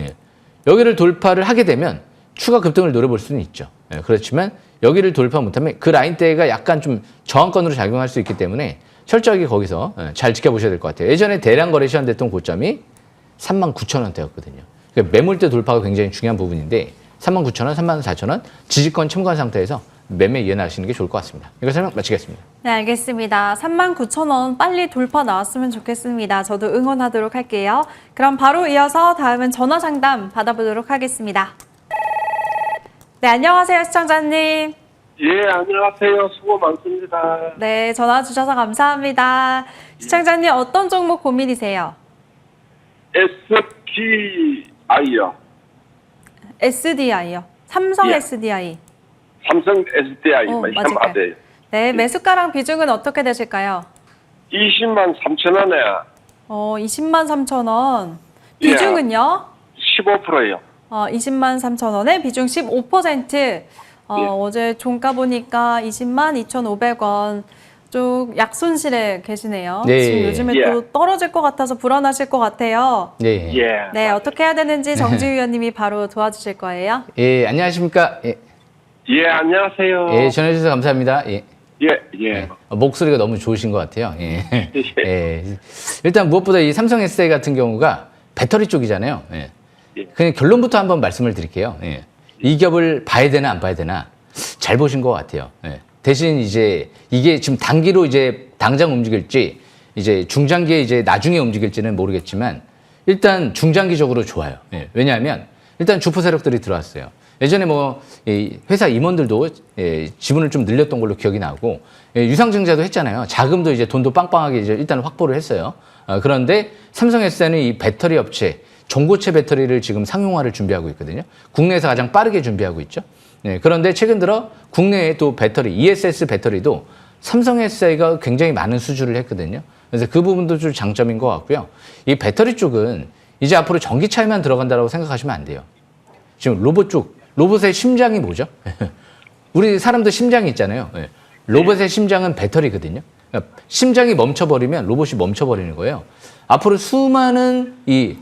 여기를 돌파를 하게 되면 추가 급등을 노려볼 수는 있죠. 그렇지만 여기를 돌파 못하면 그 라인대가 약간 좀 저항권으로 작용할 수 있기 때문에 철저하게 거기서 잘 지켜보셔야 될 것 같아요. 예전에 대량 거래 시현됐던 고점이 39,000원대였거든요. 그러니까 매물대 돌파가 굉장히 중요한 부분인데 39,000원, 34,000원 지지권 침투한 상태에서 매매 이해하시는 게 좋을 것 같습니다. 이거 설명 마치겠습니다. 네, 알겠습니다. 39,000원 빨리 돌파 나왔으면 좋겠습니다. 저도 응원하도록 할게요. 그럼 바로 이어서 다음은 전화 상담 받아보도록 하겠습니다. 네, 안녕하세요, 시청자님. 예, 안녕하세요. 수고 많습니다. 네, 전화 주셔서 감사합니다. 시청자님, 어떤 종목 고민이세요? SDI요. SDI요. 삼성 예. SDI. 삼성 SDI. 맞을까요? 맞아요. 네, 매수가랑 비중은 어떻게 되실까요? 20만 3천 원에 20만 3천 원. 예. 비중은요? 15%요. 20만 3천 원에 비중 15%. 어제 종가 보니까 20만 2,500원. 좀 약손실에 계시네요. 네. 지금 요즘에 예. 또 떨어질 것 같아서 불안하실 것 같아요. 네. 예. 네, 어떻게 해야 되는지 정지 위원님이 바로 도와주실 거예요. 예, 안녕하십니까? 예, 예, 안녕하세요. 예, 전해주셔서 감사합니다. 예. 예, 예. 목소리가 너무 좋으신 것 같아요. 예. 예. 예. 일단 무엇보다 이 삼성 SDI 같은 경우가 배터리 쪽이잖아요. 예. 예. 그냥 결론부터 한번 말씀을 드릴게요. 예. 이 겹을 봐야 되나 안 봐야 되나 잘 보신 것 같아요. 예. 대신 이제 이게 지금 단기로 이제 당장 움직일지 이제 중장기에 이제 나중에 움직일지는 모르겠지만 일단 중장기적으로 좋아요. 예. 왜냐하면 일단 주포 세력들이 들어왔어요. 예전에 뭐 회사 임원들도 지분을 좀 늘렸던 걸로 기억이 나고 유상증자도 했잖아요. 자금도 이제 돈도 빵빵하게 이제 일단 확보를 했어요. 그런데 삼성 SDI는 이 배터리 업체 전고체 배터리를 지금 상용화를 준비하고 있거든요. 국내에서 가장 빠르게 준비하고 있죠. 네, 그런데 최근 들어 국내에 또 배터리, ESS 배터리도 삼성 SDI가 굉장히 많은 수주를 했거든요. 그래서 그 부분도 좀 장점인 것 같고요. 이 배터리 쪽은 이제 앞으로 전기차에만 들어간다고 생각하시면 안 돼요. 지금 로봇 쪽, 로봇의 심장이 뭐죠? 우리 사람도 심장이 있잖아요. 로봇의 심장은 배터리거든요. 그러니까 심장이 멈춰버리면 로봇이 멈춰버리는 거예요. 앞으로 수많은 이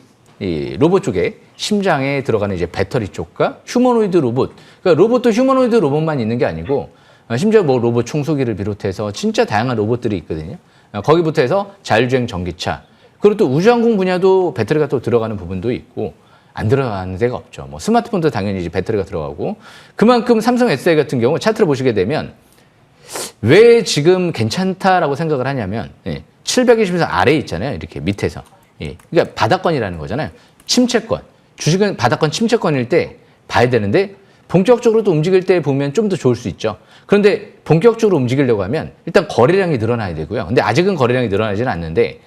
로봇 쪽에 심장에 들어가는 이제 배터리 쪽과 휴머노이드 로봇. 그러니까 로봇도 휴머노이드 로봇만 있는 게 아니고 심지어 뭐 로봇 청소기를 비롯해서 진짜 다양한 로봇들이 있거든요. 거기부터 해서 자율주행 전기차. 그리고 또 우주항공 분야도 배터리가 또 들어가는 부분도 있고 안 들어가는 데가 없죠. 뭐 스마트폰도 당연히 이제 배터리가 들어가고 그만큼 삼성 SDI 같은 경우 차트를 보시게 되면 왜 지금 괜찮다라고 생각을 하냐면 720에서 아래에 있잖아요. 이렇게 밑에서. 그러니까 바닥권이라는 거잖아요. 침체권. 주식은 바닥권 침체권일 때 봐야 되는데 본격적으로 또 움직일 때 보면 좀 더 좋을 수 있죠. 그런데 본격적으로 움직이려고 하면 일단 거래량이 늘어나야 되고요. 근데 아직은 거래량이 늘어나지는 않는데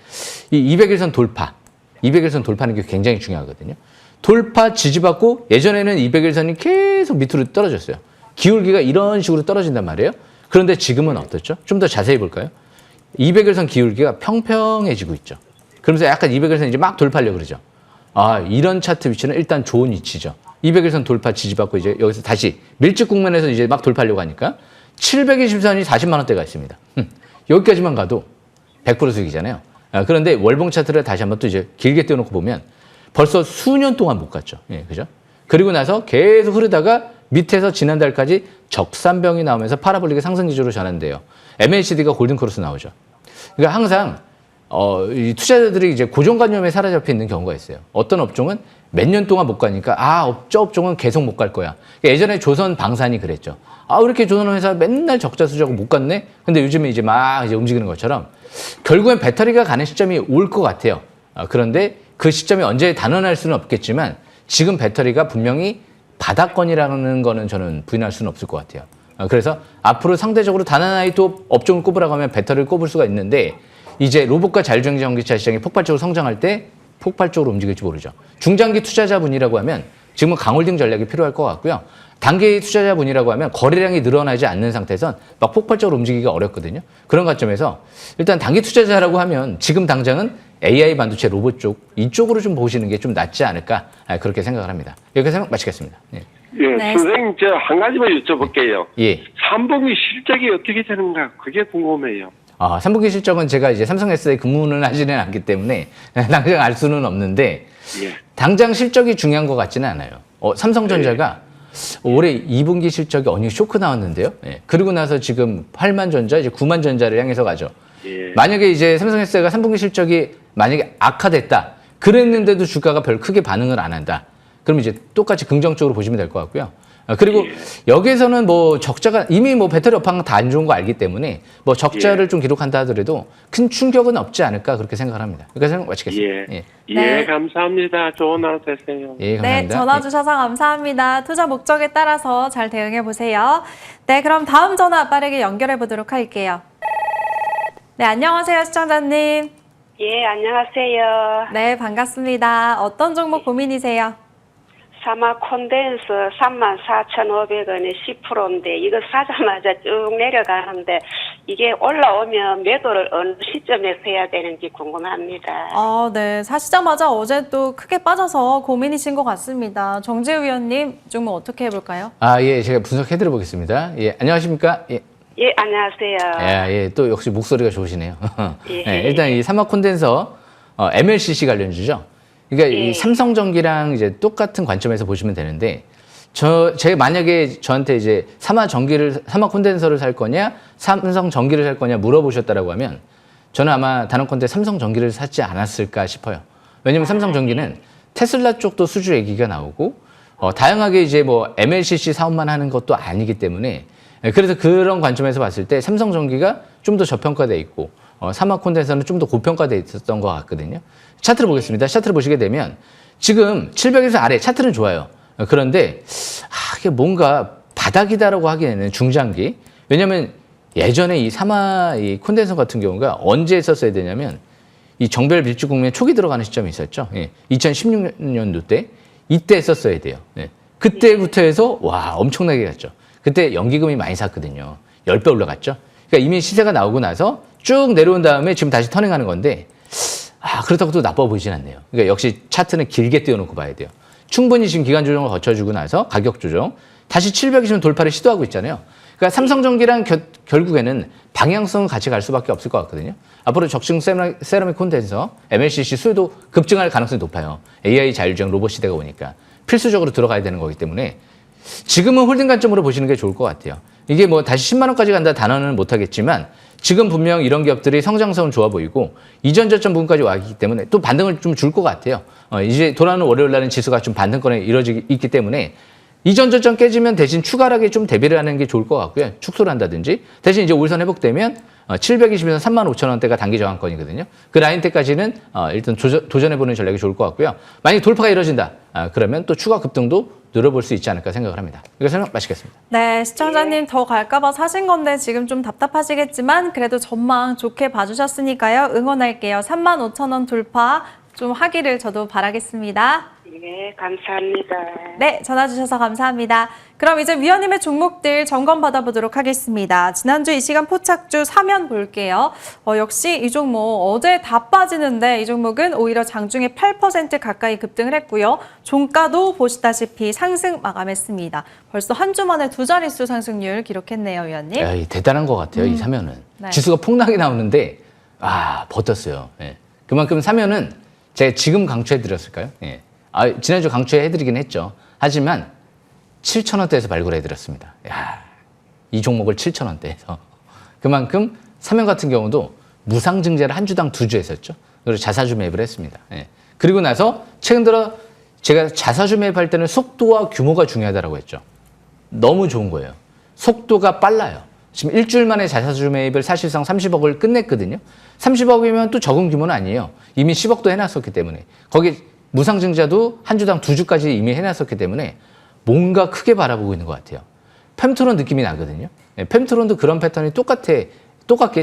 이 200일선 돌파. 200일선 돌파하는 게 굉장히 중요하거든요. 돌파 지지받고 예전에는 200일선이 계속 밑으로 떨어졌어요. 기울기가 이런 식으로 떨어진단 말이에요. 그런데 지금은 어떻죠? 좀 더 자세히 볼까요? 200일선 기울기가 평평해지고 있죠. 그러면서 약간 200일선 이제 막 돌파하려고 그러죠. 이런 차트 위치는 일단 좋은 위치죠. 200일선 돌파 지지받고 이제 여기서 다시 밀집 국면에서 이제 막 돌파하려고 하니까 720선이 40만 원대가 있습니다. 여기까지만 가도 100% 수익이잖아요. 그런데 월봉 차트를 다시 한번 또 이제 길게 띄워놓고 보면 벌써 수년 동안 못 갔죠. 그죠? 그리고 나서 계속 흐르다가 밑에서 지난달까지 적산병이 나오면서 파라볼릭의 상승 기조로 전환돼요. MACD가 골든크로스 나오죠. 그러니까 항상 이 투자자들이 이제 고정관념에 사로잡혀 있는 경우가 있어요. 어떤 업종은 몇 년 동안 못 가니까 저 업종은 계속 못 갈 거야. 예전에 조선 방산이 그랬죠. 왜 이렇게 조선 회사 맨날 적자 수주하고 못 갔네? 근데 요즘에 이제 막 이제 움직이는 것처럼 결국엔 배터리가 가는 시점이 올 것 같아요. 그런데 그 시점이 언제 단언할 수는 없겠지만 지금 배터리가 분명히 바닥권이라는 거는 저는 부인할 수는 없을 것 같아요. 그래서 앞으로 상대적으로 단 하나의 또 업종을 꼽으라고 하면 배터리를 꼽을 수가 있는데 이제 로봇과 자율주행 전기차 시장이 폭발적으로 성장할 때 폭발적으로 움직일지 모르죠. 중장기 투자자분이라고 하면 지금은 강홀딩 전략이 필요할 것 같고요. 단기 투자자분이라고 하면 거래량이 늘어나지 않는 상태에선 막 폭발적으로 움직이기가 어렵거든요. 그런 관점에서 일단 단기 투자자라고 하면 지금 당장은 AI 반도체 로봇 쪽 이쪽으로 좀 보시는 게 좀 낫지 않을까 그렇게 생각을 합니다. 여기서 생각 마치겠습니다. 예, 네. 선생님 저 한 가지만 여쭤볼게요. 예. 3분기 실적이 어떻게 되는가 그게 궁금해요. 3분기 실적은 제가 이제 삼성 SDI 근무는 하지는 않기 때문에 당장 알 수는 없는데 예. 당장 실적이 중요한 것 같지는 않아요. 삼성전자가 올해 2분기 실적이 어닝 쇼크 나왔는데요. 그리고 나서 지금 8만 전자, 이제 9만 전자를 향해서 가죠. 예. 만약에 이제 삼성 SDI가 3분기 실적이 만약에 악화됐다. 그랬는데도 주가가 별 크게 반응을 안 한다. 그럼 이제 똑같이 긍정적으로 보시면 될 것 같고요. 그리고 예. 여기에서는 뭐 적자가 이미 뭐 배터리 업황 다 안 좋은 거 알기 때문에 뭐 적자를 좀 기록한다 하더라도 큰 충격은 없지 않을까 그렇게 생각을 합니다. 여기까지 생각 마치겠습니다. 예. 예. 네. 감사합니다. 좋은 하루 되세요. 예, 네, 감사합니다. 전화 예. 주셔서 감사합니다. 투자 목적에 따라서 잘 대응해 보세요. 네, 그럼 다음 전화 빠르게 연결해 보도록 할게요. 네, 안녕하세요, 시청자님. 예, 안녕하세요. 네, 반갑습니다. 어떤 종목 고민이세요? 사마 콘덴서 34,500원에 10%인데 이거 사자마자 쭉 내려가는데 이게 올라오면 매도를 어느 시점에서 해야 되는지 궁금합니다. 네, 사시자마자 어제 또 크게 빠져서 고민이신 것 같습니다. 정재우 위원님, 종목 어떻게 해볼까요? 예, 제가 분석해드려 보겠습니다. 예, 안녕하십니까? 예. 예, 안녕하세요. 예, 또 역시 목소리가 좋으시네요. 예. 예, 일단 이 삼화 콘덴서 MLCC 관련주죠. 그러니까 예. 이 삼성전기랑 이제 똑같은 관점에서 보시면 되는데, 제가 만약에 저한테 이제 삼화 콘덴서를 살 거냐, 삼성전기를 살 거냐 물어보셨다라고 하면, 저는 아마 단언컨대 삼성전기를 사지 않았을까 싶어요. 왜냐면 삼성전기는 테슬라 쪽도 수주 얘기가 나오고, 다양하게 이제 뭐 MLCC 사업만 하는 것도 아니기 때문에, 그래서 그런 관점에서 봤을 때 삼성전기가 좀 더 저평가돼 있고, 삼화 콘덴서는 좀 더 고평가돼 있었던 것 같거든요. 차트를 보겠습니다. 차트를 보시게 되면 지금 700에서 아래 차트는 좋아요. 그런데 이게 뭔가 바닥이다라고 하기에는 중장기. 왜냐하면 예전에 이 삼화 이 콘덴서 같은 경우가 언제 했었어야 되냐면 이 정별 밀집 국면 초기 들어가는 시점이 있었죠. 2016년도 때 이때 했었어야 돼요. 그때부터 해서 와 엄청나게 갔죠. 그때 연기금이 많이 샀거든요. 10배 올라갔죠. 그러니까 이미 시세가 나오고 나서 쭉 내려온 다음에 지금 다시 터닝하는 건데 그렇다고 또 나빠 보이진 않네요. 그러니까 역시 차트는 길게 띄워놓고 봐야 돼요. 충분히 지금 기간 조정을 거쳐주고 나서 가격 조정 다시 720원 돌파를 시도하고 있잖아요. 그러니까 삼성전기랑 결국에는 방향성은 같이 갈 수밖에 없을 것 같거든요. 앞으로 적층 세라믹 콘덴서 MLCC 수요도 급증할 가능성이 높아요. AI 자율주행 로봇 시대가 오니까 필수적으로 들어가야 되는 거기 때문에 지금은 홀딩 관점으로 보시는 게 좋을 것 같아요. 이게 뭐 다시 10만 원까지 간다 단언은 못하겠지만 지금 분명 이런 기업들이 성장성은 좋아 보이고 이전 저점 부분까지 와 있기 때문에 또 반등을 좀 줄 것 같아요. 이제 돌아오는 월요일 날은 지수가 좀 반등권에 이루어지기 있기 때문에 이전 저점 깨지면 대신 추가하게 좀 대비를 하는 게 좋을 것 같고요. 축소를 한다든지 대신 이제 올선 회복되면 720에서 35,000원대가 단기 저항권이거든요. 그 라인 때까지는 일단 도전해보는 전략이 좋을 것 같고요. 만약 돌파가 이루어진다. 그러면 또 추가 급등도 노려볼 수 있지 않을까 생각을 합니다. 이거 설명 마치겠습니다. 네, 시청자님 더 갈까봐 사신 건데 지금 좀 답답하시겠지만 그래도 전망 좋게 봐주셨으니까요. 응원할게요. 35,000원 돌파 좀 하기를 저도 바라겠습니다. 네, 감사합니다. 네, 전화 주셔서 감사합니다. 그럼 이제 위원님의 종목들 점검 받아보도록 하겠습니다. 지난주 이 시간 포착주 사면 볼게요. 역시 이 종목 어제 다 빠지는데 이 종목은 오히려 장중에 8% 가까이 급등을 했고요. 종가도 보시다시피 상승 마감했습니다. 벌써 한 주 만에 두 자릿수 상승률 기록했네요, 위원님. 대단한 것 같아요, 이 사면은. 네. 지수가 폭락이 나오는데 버텼어요. 그만큼 사면은 제가 지금 강추해드렸을까요? 지난주 강추해드리긴 했죠. 하지만 7,000원대에서 발굴해드렸습니다. 이 종목을 7,000원대에서. 그만큼 사면 같은 경우도 무상증자를 한 주당 2주 했었죠. 그리고 자사주 매입을 했습니다. 그리고 나서 최근 들어 제가 자사주 매입할 때는 속도와 규모가 중요하다고 했죠. 너무 좋은 거예요. 속도가 빨라요. 지금 일주일 만에 자사주 매입을 사실상 30억을 끝냈거든요. 30억이면 또 적은 규모는 아니에요. 이미 10억도 해놨었기 때문에. 거기 무상증자도 한 주당 2주까지 이미 해놨었기 때문에 뭔가 크게 바라보고 있는 것 같아요. 펨트론 느낌이 나거든요. 펨트론도 그런 패턴이 똑같게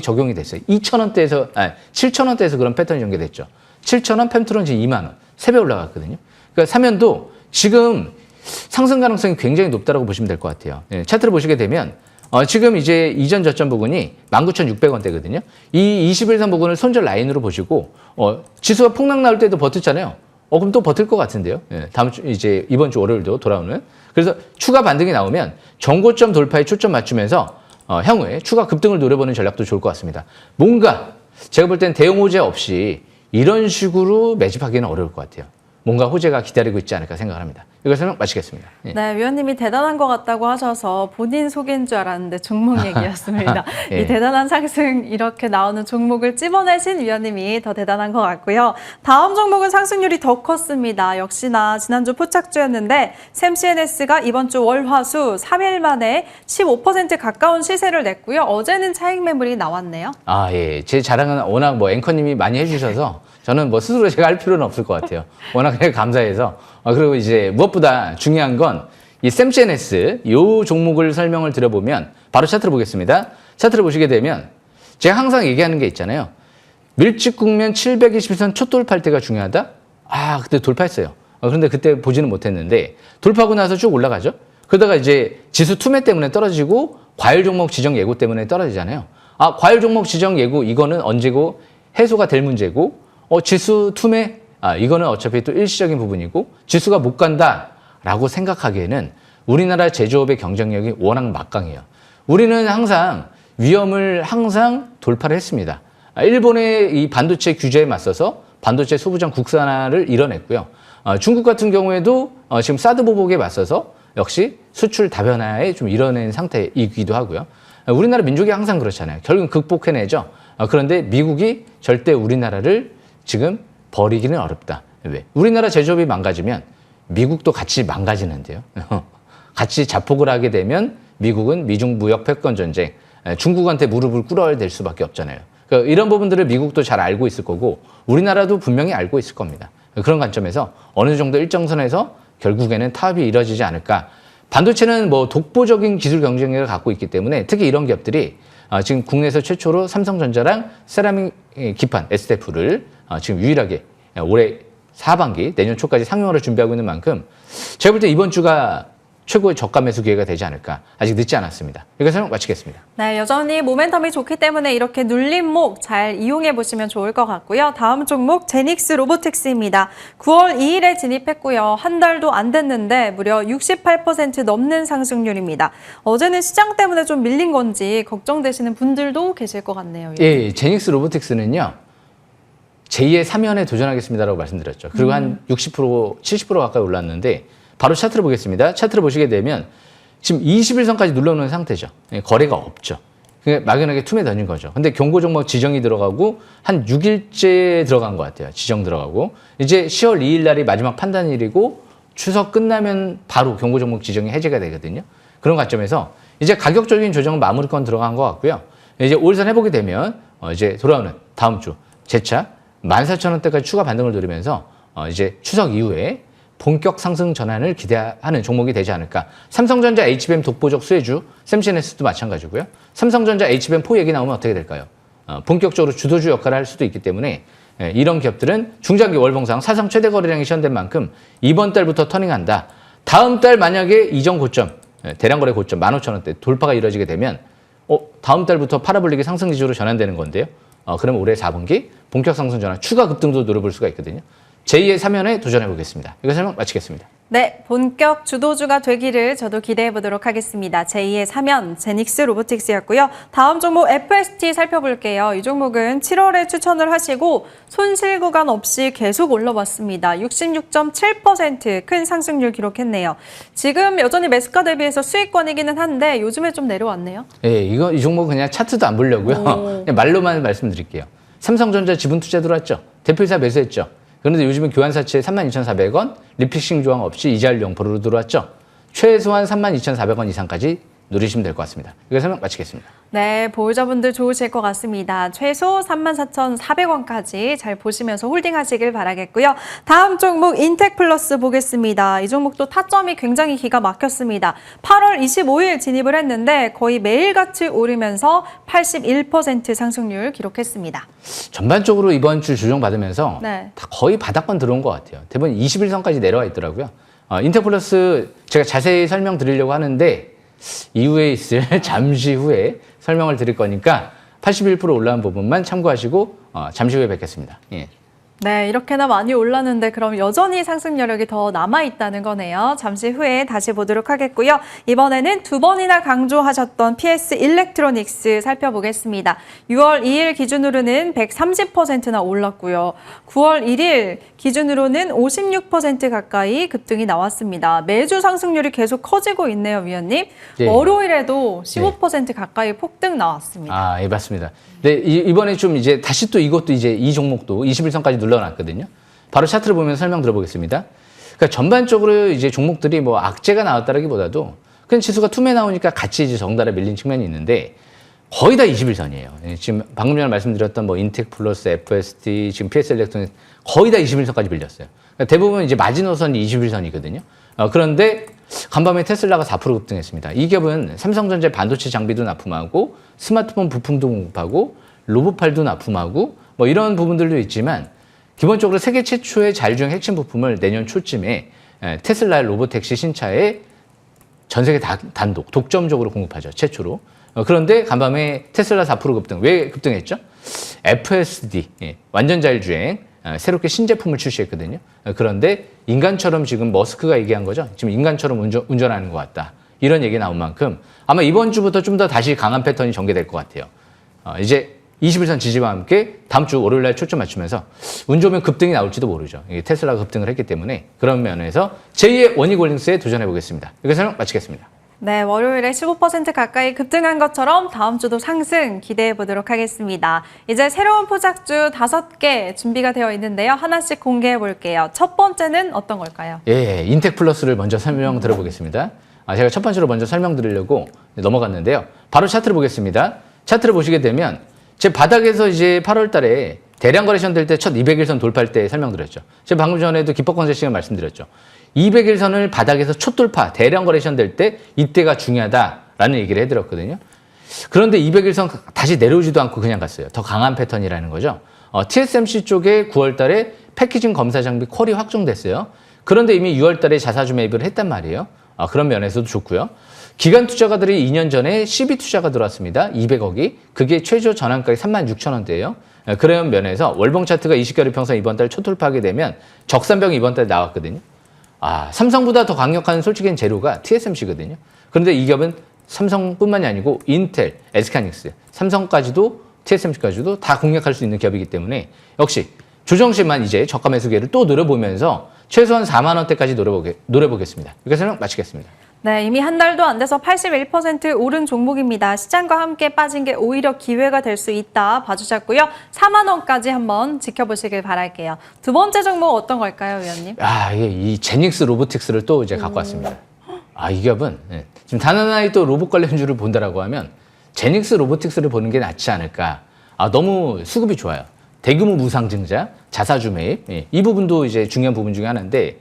적용이 됐어요. 7,000원대에서 그런 패턴이 전개됐죠. 7,000원, 펨트론 지금 2만 원. 3배 올라갔거든요. 그러니까 사면도 지금 상승 가능성이 굉장히 높다고 보시면 될 것 같아요. 차트를 보시게 되면 지금 이제 이전 저점 부근이 19,600원대거든요. 이 21선 부근을 손절 라인으로 보시고 지수가 폭락 나올 때도 버텼잖아요. 그럼 또 버틸 것 같은데요. 다음 주 이제 이번 주 월요일도 돌아오는. 그래서 추가 반등이 나오면 정고점 돌파에 초점 맞추면서 향후에 추가 급등을 노려보는 전략도 좋을 것 같습니다. 뭔가 제가 볼 땐 대형 호재 없이 이런 식으로 매집하기는 어려울 것 같아요. 뭔가 호재가 기다리고 있지 않을까 생각을 합니다. 이걸 설명 마치겠습니다. 예. 네, 위원님이 대단한 것 같다고 하셔서 본인 소개인 줄 알았는데 종목 얘기였습니다. 예. 이 대단한 상승 이렇게 나오는 종목을 찝어내신 위원님이 더 대단한 것 같고요. 다음 종목은 상승률이 더 컸습니다. 역시나 지난주 포착주였는데 샘CNS가 이번 주 월화수 3일 만에 15% 가까운 시세를 냈고요. 어제는 차익 매물이 나왔네요. 아, 예. 제 자랑은 워낙 뭐 앵커님이 많이 해주셔서 저는 뭐 스스로 제가 할 필요는 없을 것 같아요. 워낙 감사해서. 그리고 이제 무엇보다 중요한 건 이 샘CNS 요 종목을 설명을 드려보면 바로 차트를 보겠습니다. 차트를 보시게 되면 제가 항상 얘기하는 게 있잖아요. 밀집 국면 720선 첫 돌파할 때가 중요하다? 아, 그때 돌파했어요. 그런데 그때 보지는 못했는데 돌파하고 나서 쭉 올라가죠. 그러다가 이제 지수 투매 때문에 떨어지고 과열 종목 지정 예고 때문에 떨어지잖아요. 아, 과열 종목 지정 예고 이거는 언제고 해소가 될 문제고 지수 투매 이거는 어차피 또 일시적인 부분이고 지수가 못 간다라고 생각하기에는 우리나라 제조업의 경쟁력이 워낙 막강해요. 우리는 항상 위험을 항상 돌파를 했습니다. 일본의 이 반도체 규제에 맞서서 반도체 소부장 국산화를 이뤄냈고요. 중국 같은 경우에도 지금 사드 보복에 맞서서 역시 수출 다변화에 좀 이뤄낸 상태이기도 하고요. 우리나라 민족이 항상 그렇잖아요. 결국은 극복해내죠. 그런데 미국이 절대 우리나라를 지금 버리기는 어렵다. 왜? 우리나라 제조업이 망가지면 미국도 같이 망가지는데요. 같이 자폭을 하게 되면 미국은 미중 무역 패권 전쟁, 중국한테 무릎을 꿇어야 될 수밖에 없잖아요. 그러니까 이런 부분들을 미국도 잘 알고 있을 거고 우리나라도 분명히 알고 있을 겁니다. 그런 관점에서 어느 정도 일정선에서 결국에는 타협이 이루어지지 않을까. 반도체는 뭐 독보적인 기술 경쟁력을 갖고 있기 때문에 특히 이런 기업들이 지금 국내에서 최초로 삼성전자랑 세라믹 기판 SDF를 지금 유일하게 올해 하반기 내년 초까지 상용화를 준비하고 있는 만큼 제가 볼 때 이번 주가 최고의 저가 매수 기회가 되지 않을까. 아직 늦지 않았습니다. 여기서 설명 마치겠습니다. 네, 여전히 모멘텀이 좋기 때문에 이렇게 눌림목 잘 이용해 보시면 좋을 것 같고요. 다음 종목 제닉스 로보틱스입니다. 9월 2일에 진입했고요. 한 달도 안 됐는데 무려 68% 넘는 상승률입니다. 어제는 시장 때문에 좀 밀린 건지 걱정되시는 분들도 계실 것 같네요. 예, 제닉스 로보틱스는요. 제2의 3연에 도전하겠습니다라고 말씀드렸죠. 그리고 한 60%, 70% 가까이 올랐는데 바로 차트를 보겠습니다. 차트를 보시게 되면 지금 21선까지 눌러놓은 상태죠. 거래가 없죠. 막연하게 툼에 던진 거죠. 근데 경고 종목 지정이 들어가고 한 6일째 들어간 것 같아요. 지정 들어가고. 이제 10월 2일 날이 마지막 판단일이고 추석 끝나면 바로 경고 종목 지정이 해제가 되거든요. 그런 관점에서 이제 가격적인 조정은 마무리권 들어간 것 같고요. 이제 올선 해보게 되면 이제 돌아오는 다음 주 재차 14,000원대까지 추가 반등을 노리면서 이제 추석 이후에 본격 상승 전환을 기대하는 종목이 되지 않을까. 삼성전자 HBM 독보적 수혜주, 샘CNS도 마찬가지고요. 삼성전자 HBM4 얘기 나오면 어떻게 될까요? 본격적으로 주도주 역할을 할 수도 있기 때문에 이런 기업들은 중장기 월봉상 사상 최대 거래량이 시현된 만큼 이번 달부터 터닝한다. 다음 달 만약에 이전 고점, 대량 거래 고점 15,000원대 돌파가 이루어지게 되면 다음 달부터 파라볼릭이 상승 기조로 전환되는 건데요. 그럼 올해 4분기 본격 상승 전환 추가 급등도 노려볼 수가 있거든요. 제2의 3연에 도전해 보겠습니다. 이거 설명 마치겠습니다. 네, 본격 주도주가 되기를 저도 기대해 보도록 하겠습니다. 제2의 3연 제닉스 로보틱스였고요. 다음 종목 FST 살펴볼게요. 이 종목은 7월에 추천을 하시고 손실 구간 없이 계속 올라왔습니다. 66.7% 큰 상승률 기록했네요. 지금 여전히 매수가 대비해서 수익권이기는 한데 요즘에 좀 내려왔네요. 예, 이 종목 그냥 차트도 안 보려고요. 그냥 말로만 말씀드릴게요. 삼성전자 지분 투자 들어왔죠. 대표이사 매수했죠. 그런데 요즘은 교환사치에 32,400원, 리픽싱 조항 없이 이자율 0%로 들어왔죠. 최소한 32,400원 이상까지 누리시면 될 것 같습니다. 이거 설명 마치겠습니다. 네, 보유자분들 좋으실 것 같습니다. 최소 34,400원까지 잘 보시면서 홀딩하시길 바라겠고요. 다음 종목 인텍플러스 보겠습니다. 이 종목도 타점이 굉장히 기가 막혔습니다. 8월 25일 진입을 했는데 거의 매일같이 오르면서 81% 상승률 기록했습니다. 전반적으로 이번 주 조정받으면서 네. 다 거의 바닥권 들어온 것 같아요. 대부분 21선까지 내려와 있더라고요. 인텍플러스 제가 자세히 설명드리려고 하는데 이후에 있을 잠시 후에 설명을 드릴 거니까 81% 올라온 부분만 참고하시고 잠시 후에 뵙겠습니다. 예. 네, 이렇게나 많이 올랐는데 그럼 여전히 상승 여력이 더 남아있다는 거네요. 잠시 후에 다시 보도록 하겠고요. 이번에는 두 번이나 강조하셨던 PS 일렉트로닉스 살펴보겠습니다. 6월 2일 기준으로는 130%나 올랐고요. 9월 1일 기준으로는 56% 가까이 급등이 나왔습니다. 매주 상승률이 계속 커지고 있네요, 위원님. 네. 월요일에도 15% 가까이 폭등 나왔습니다. 아, 예, 맞습니다. 네, 이번에 좀 이제 다시 또 이것도 이제 이 종목도 21선까지 눌러놨거든요. 바로 차트를 보면서 설명 들어보겠습니다. 그러니까 전반적으로 이제 종목들이 뭐 악재가 나왔다라기보다도 그냥 지수가 툼에 나오니까 같이 이제 정달에 밀린 측면이 있는데 거의 다 21선이에요. 지금 방금 전에 말씀드렸던 뭐 인텍 플러스, FST, 지금 PS 일렉트로닉 거의 다 21선까지 밀렸어요. 그러니까 대부분 이제 마지노선이 21선이거든요. 그런데 간밤에 테슬라가 4% 급등했습니다. 이 기업은 삼성전자 반도체 장비도 납품하고 스마트폰 부품도 공급하고 로봇팔도 납품하고 뭐 이런 부분들도 있지만 기본적으로 세계 최초의 자율주행 핵심 부품을 내년 초쯤에 테슬라의 로보택시 신차에 전 세계 단독, 독점적으로 공급하죠. 최초로. 그런데 간밤에 테슬라 4% 급등. 왜 급등했죠? FSD, 완전 자율주행, 새롭게 신제품을 출시했거든요. 그런데 인간처럼 지금 머스크가 얘기한 거죠. 지금 인간처럼 운전하는 것 같다. 이런 얘기 나온 만큼 아마 이번 주부터 좀 더 다시 강한 패턴이 전개될 것 같아요. 이제 21선 지지와 함께 다음 주 월요일 날 초점 맞추면서 운 좋으면 급등이 나올지도 모르죠. 테슬라가 급등을 했기 때문에 그런 면에서 제2의 원익홀딩스에 도전해 보겠습니다. 여기서 설명 마치겠습니다. 네, 월요일에 15% 가까이 급등한 것처럼 다음 주도 상승 기대해 보도록 하겠습니다. 이제 새로운 포착주 5개 준비가 되어 있는데요. 하나씩 공개해 볼게요. 첫 번째는 어떤 걸까요? 예, 인텍 플러스를 먼저 설명 들어보겠습니다. 제가 첫 번째로 먼저 설명드리려고 넘어갔는데요. 바로 차트를 보겠습니다. 차트를 보시게 되면 제 바닥에서 이제 8월 달에 대량 거래선 될 때 첫 200일선 돌파할 때 설명드렸죠. 제가 방금 전에도 기법권세 시간 말씀드렸죠. 200일선을 바닥에서 첫 돌파, 대량 거래선 될 때 이때가 중요하다라는 얘기를 해드렸거든요. 그런데 200일선 다시 내려오지도 않고 그냥 갔어요. 더 강한 패턴이라는 거죠. TSMC 쪽에 9월 달에 패키징 검사 장비 퀄이 확정됐어요. 그런데 이미 6월 달에 자사주 매입을 했단 말이에요. 그런 면에서도 좋고요. 기관 투자가들이 2년 전에 CB 투자가 들어왔습니다. 200억이. 그게 최저 전환가액 36,000원대예요. 그런 면에서 월봉 차트가 20개월 평선 이번 달 초돌파하게 되면 적산병이 이번 달에 나왔거든요. 삼성보다 더 강력한 솔직한 재료가 TSMC거든요. 그런데 이 기업은 삼성뿐만이 아니고 인텔, SK하이닉스, 삼성까지도 TSMC까지도 다 공략할 수 있는 기업이기 때문에 역시 조정시만 이제 저가 매수 기회를 또 노려보면서 최소한 4만 원대까지 노려보겠습니다. 여기서 설명 마치겠습니다. 네, 이미 한 달도 안 돼서 81% 오른 종목입니다. 시장과 함께 빠진 게 오히려 기회가 될 수 있다 봐주셨고요. 4만 원까지 한번 지켜보시길 바랄게요. 두 번째 종목 어떤 걸까요, 위원님? 이 제닉스 로보틱스를 또 이제 갖고 왔습니다. 이 기업은 지금 단 하나의 또 로봇 관련주를 본다라고 하면 제닉스 로보틱스를 보는 게 낫지 않을까. 너무 수급이 좋아요. 대규모 무상증자, 자사주 매입, 이 부분도 이제 중요한 부분 중에 하나인데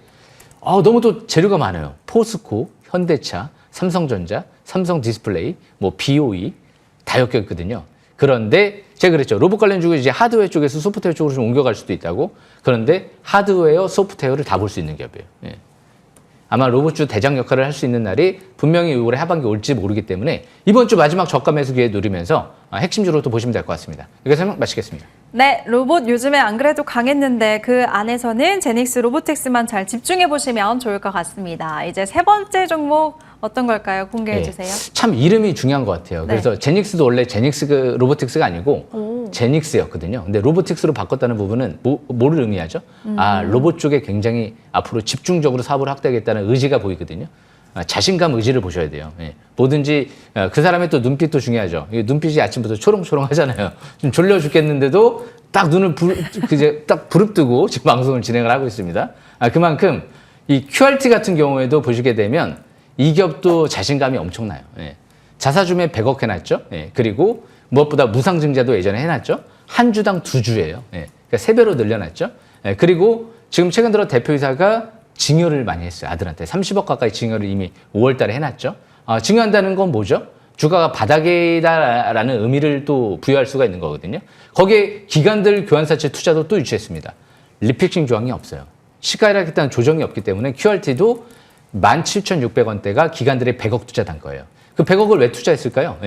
너무 또 재료가 많아요. 포스코, 현대차, 삼성전자, 삼성디스플레이, 뭐 BOE 다 엮여 있거든요. 그런데 제가 그랬죠. 로봇 관련주가 이제 하드웨어 쪽에서 소프트웨어 쪽으로 좀 옮겨갈 수도 있다고. 그런데 하드웨어, 소프트웨어를 다 볼 수 있는 기업이에요. 아마 로봇주 대장 역할을 할 수 있는 날이 분명히 올해 하반기 올지 모르기 때문에 이번 주 마지막 저가 매수 기회 누리면서 핵심주로 또 보시면 될 것 같습니다. 여기서 설명 마치겠습니다. 네, 로봇 요즘에 안 그래도 강했는데 그 안에서는 제닉스 로보틱스만 잘 집중해 보시면 좋을 것 같습니다. 이제 세 번째 종목 어떤 걸까요? 공개해 주세요. 참 이름이 중요한 것 같아요. 그래서 제닉스도 원래 제닉스 로보틱스가 아니고 제닉스였거든요. 근데 로보틱스로 바꿨다는 부분은 뭐를 의미하죠? 로봇 쪽에 굉장히 앞으로 집중적으로 사업을 확대하겠다는 의지가 보이거든요. 자신감, 의지를 보셔야 돼요. 뭐든지 그 사람의 또 눈빛도 중요하죠. 눈빛이 아침부터 초롱초롱하잖아요. 좀 졸려 죽겠는데도 딱 눈을 딱 부릅뜨고 지금 방송을 진행을 하고 있습니다. 그만큼 이 QRT 같은 경우에도 보시게 되면 이 기업도 자신감이 엄청나요. 자사주매 100억 해놨죠. 그리고 무엇보다 무상증자도 예전에 해놨죠. 한 주당 2주예요. 그러니까 3배로 늘려놨죠. 그리고 지금 최근 들어 대표이사가 증여를 많이 했어요. 아들한테 30억 가까이 증여를 이미 5월 달에 해놨죠. 증여한다는 건 뭐죠? 주가가 바닥이다라는 의미를 또 부여할 수가 있는 거거든요. 거기에 기관들 교환사채 투자도 또 유치했습니다. 리픽싱 조항이 없어요. 시가에 따른 조정이 없기 때문에 QRT도 17,600원대가 기관들의 100억 투자단 거예요. 그 100억을 왜 투자했을까요?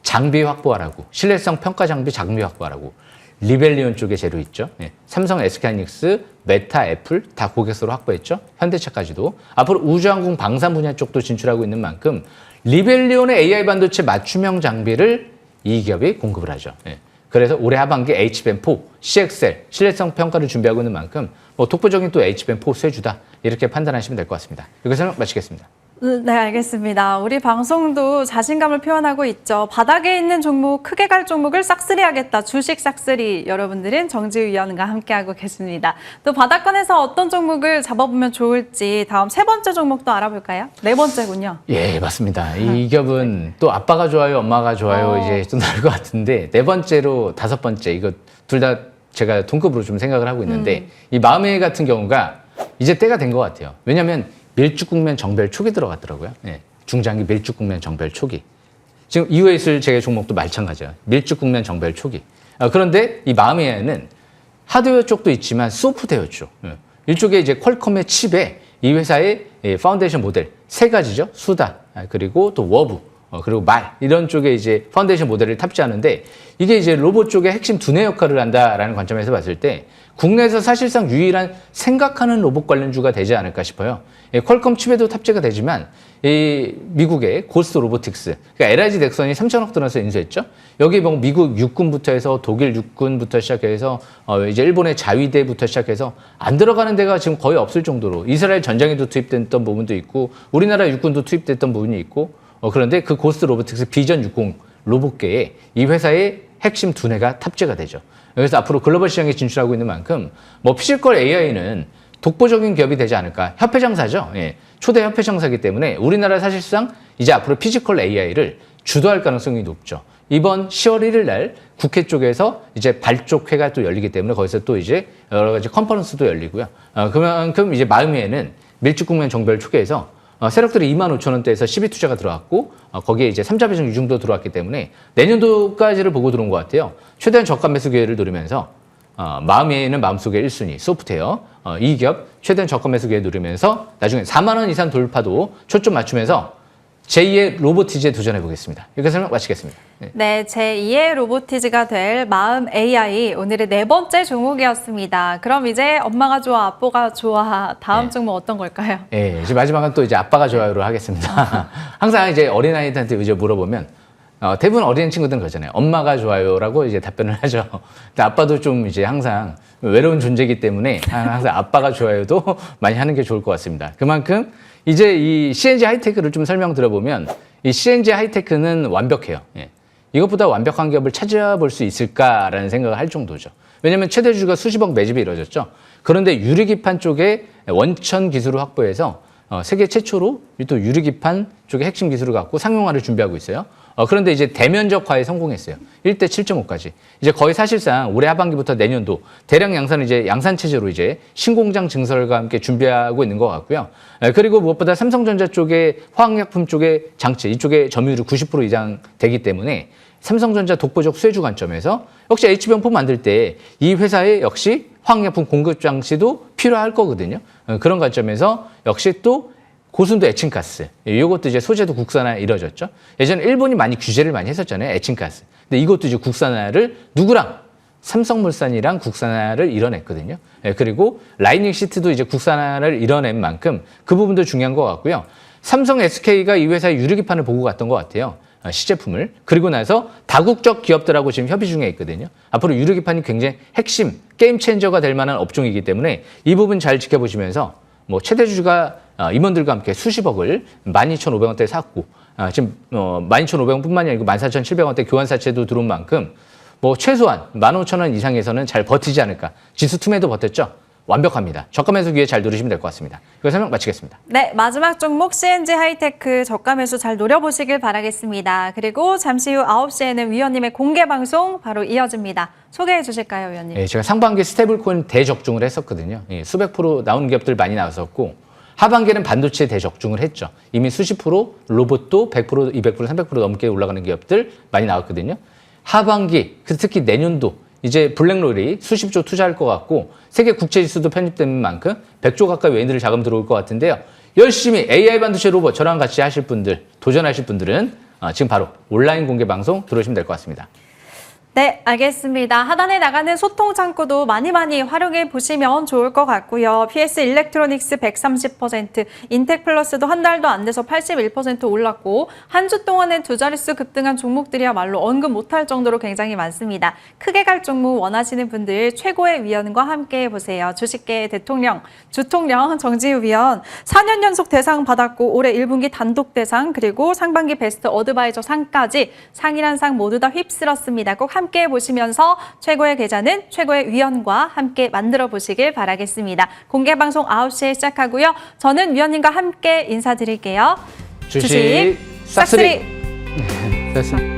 장비 확보하라고. 신뢰성 평가 장비 확보하라고. 리벨리온 쪽에 재료 있죠. 예. 삼성, SK하이닉스, 메타, 애플 다 고객수로 확보했죠. 현대차까지도. 앞으로 우주항공 방산 분야 쪽도 진출하고 있는 만큼 리벨리온의 AI 반도체 맞춤형 장비를 이 기업이 공급을 하죠. 예. 그래서 올해 하반기 HBM4, CXL 신뢰성 평가를 준비하고 있는 만큼 뭐 독보적인 또 HBM4 쇠주다 이렇게 판단하시면 될 것 같습니다. 여기서 마치겠습니다. 네, 알겠습니다. 우리 방송도 자신감을 표현하고 있죠. 바닥에 있는 종목, 크게 갈 종목을 싹쓸이 하겠다. 주식 싹쓸이. 여러분들은 정지우 위원과 함께하고 계십니다. 또 바닥권에서 어떤 종목을 잡아보면 좋을지 다음 세 번째 종목도 알아볼까요? 네 번째군요. 예, 맞습니다. 이 기업은 또 아빠가 좋아요, 엄마가 좋아요 이제 좀 나올 것 같은데 네 번째로 다섯 번째 이거 둘 다 제가 동급으로 좀 생각을 하고 있는데 이 마음의 같은 경우가 이제 때가 된 것 같아요. 왜냐하면 밀축국면 정별 초기 들어갔더라고요. 예, 중장기 밀축국면 정별 초기. 지금 이후에 있을 제 종목도 마찬가지예요. 밀축국면 정별 초기. 그런데 이 마음에는 하드웨어 쪽도 있지만 소프트웨어 쪽. 예, 이쪽에 이제 퀄컴의 칩에 이 회사의 파운데이션 모델 세 가지죠. 수다, 그리고 또 워브, 그리고 말 이런 쪽에 이제 파운데이션 모델을 탑재하는데 이게 이제 로봇 쪽의 핵심 두뇌 역할을 한다라는 관점에서 봤을 때 국내에서 사실상 유일한 생각하는 로봇 관련주가 되지 않을까 싶어요. 퀄컴 칩에도 탑재가 되지만 이 미국의 고스트 로보틱스, 그러니까 LIG 넥슨이 3천억 들어서 인수했죠. 여기 뭐 미국 육군부터 해서 독일 육군부터 시작해서 이제 일본의 자위대부터 시작해서 안 들어가는 데가 지금 거의 없을 정도로 이스라엘 전장에도 투입됐던 부분도 있고 우리나라 육군도 투입됐던 부분이 있고 그런데 그 고스트 로보틱스 비전 60 로봇계에 이 회사의 핵심 두뇌가 탑재가 되죠. 그래서 앞으로 글로벌 시장에 진출하고 있는 만큼 뭐 피지컬 AI는 독보적인 기업이 되지 않을까. 협회 장사죠. 예, 초대 협회 장사이기 때문에 우리나라 사실상 이제 앞으로 피지컬 AI를 주도할 가능성이 높죠. 이번 10월 1일 날 국회 쪽에서 이제 발족회가 또 열리기 때문에 거기서 또 이제 여러 가지 컨퍼런스도 열리고요. 그만큼 이제 마음에는 밀집국면 정별 초기에서 세력들이 25,000원대에서 12투자가 들어왔고 거기에 이제 3자 배정 유중도 들어왔기 때문에 내년도까지를 보고 들어온 것 같아요. 최대한 저가 매수 기회를 노리면서 마음에는 마음속의 1순위 소프트웨어 이 기업 최대한 저가 매수 기회 누리면서 나중에 4만 원 이상 돌파도 초점 맞추면서 제2의 로보티즈에 도전해 보겠습니다. 이렇게 설명 마치겠습니다. 네, 제2의 로보티즈가 될 마음 AI 오늘의 네 번째 종목이었습니다. 그럼 이제 엄마가 좋아, 아빠가 좋아 다음 종목 어떤 걸까요? 예, 이제 마지막은 또 이제 아빠가 좋아요로 하겠습니다. 항상 이제 어린아이들한테 이제 물어보면 대부분 어린 친구들은 그러잖아요. 엄마가 좋아요라고 이제 답변을 하죠. 근데 아빠도 좀 이제 항상 외로운 존재이기 때문에 항상 아빠가 좋아요도 많이 하는 게 좋을 것 같습니다. 그만큼 이제 이 CNG 하이테크를 좀 설명드려보면 이 CNG 하이테크는 완벽해요. 예. 이것보다 완벽한 기업을 찾아볼 수 있을까라는 생각을 할 정도죠. 왜냐하면 최대 주주가 수십억 매집이 이루어졌죠. 그런데 유리기판 쪽에 원천 기술을 확보해서 세계 최초로 또 유리기판 쪽에 핵심 기술을 갖고 상용화를 준비하고 있어요. 그런데 이제 대면적화에 성공했어요. 1대 7.5까지. 이제 거의 사실상 올해 하반기부터 내년도 대량 양산을 이제 양산 체제로 이제 신공장 증설과 함께 준비하고 있는 것 같고요. 그리고 무엇보다 삼성전자 쪽의 화학약품 쪽의 장치 이쪽에 점유율이 90% 이상 되기 때문에 삼성전자 독보적 수혜주 관점에서 역시 HBM4 만들 때 이 회사에 역시 화학약품 공급 장치도 필요할 거거든요. 그런 관점에서 역시 또 고순도 에칭가스, 이것도 이제 소재도 국산화 이루어졌죠. 예전에 일본이 많이 규제를 많이 했었잖아요, 에칭가스. 근데 이것도 이제 국산화를 누구랑? 삼성물산이랑 국산화를 이뤄냈거든요. 그리고 라이닝 시트도 이제 국산화를 이뤄낸 만큼 그 부분도 중요한 것 같고요. 삼성 SK가 이 회사의 유리기판을 보고 갔던 것 같아요. 시제품을. 그리고 나서 다국적 기업들하고 지금 협의 중에 있거든요. 앞으로 유리기판이 굉장히 핵심, 게임 체인저가 될 만한 업종이기 때문에 이 부분 잘 지켜보시면서 뭐 최대 주주가 임원들과 함께 수십억을 12,500원대에 샀고 지금 12,500원뿐만이 아니고 14,700원대 교환사채도 들어온 만큼 뭐 최소한 15,000원 이상에서는 잘 버티지 않을까. 지수 투매도 버텼죠. 완벽합니다. 저가 매수 기회 잘 누리시면 될 것 같습니다. 이거 설명 마치겠습니다. 네, 마지막 종목 CNG 하이테크 저가 매수 잘 노려보시길 바라겠습니다. 그리고 잠시 후 9시에는 위원님의 공개 방송 바로 이어집니다. 소개해 주실까요, 위원님? 네, 제가 상반기 스테이블코인 대적중을 했었거든요. 수백 프로 나오는 기업들 많이 나왔었고 하반기에는 반도체 대적중을 했죠. 이미 수십 프로, 로봇도 100%, 200%, 300% 넘게 올라가는 기업들 많이 나왔거든요. 하반기, 특히 내년도 이제 블랙롤이 수십조 투자할 것 같고 세계 국채지수도 편입되는 만큼 100조 가까이 외인들 자금 들어올 것 같은데요. 열심히 AI 반도체 로봇 저랑 같이 하실 분들, 도전하실 분들은 지금 바로 온라인 공개 방송 들어오시면 될 것 같습니다. 네, 알겠습니다. 하단에 나가는 소통 창구도 많이 활용해 보시면 좋을 것 같고요. PS 일렉트로닉스 130%, 인텍플러스도 한 달도 안 돼서 81% 올랐고 한 주 동안에 두 자릿수 급등한 종목들이야말로 언급 못할 정도로 굉장히 많습니다. 크게 갈 종목 원하시는 분들 최고의 위원과 함께 해보세요. 주식계 대통령, 주통령 정지우 위원 4년 연속 대상 받았고 올해 1분기 단독 대상 그리고 상반기 베스트 어드바이저 상까지 상이란 상 모두 다 휩쓸었습니다. 꼭 함께 해보시면서 최고의 계좌는 최고의 위원과 함께 만들어 보시길 바라겠습니다. 공개 방송 9시에 시작하고요. 저는 위원님과 함께 인사드릴게요. 주식 싹쓸이. 싹쓸이. 됐습니다.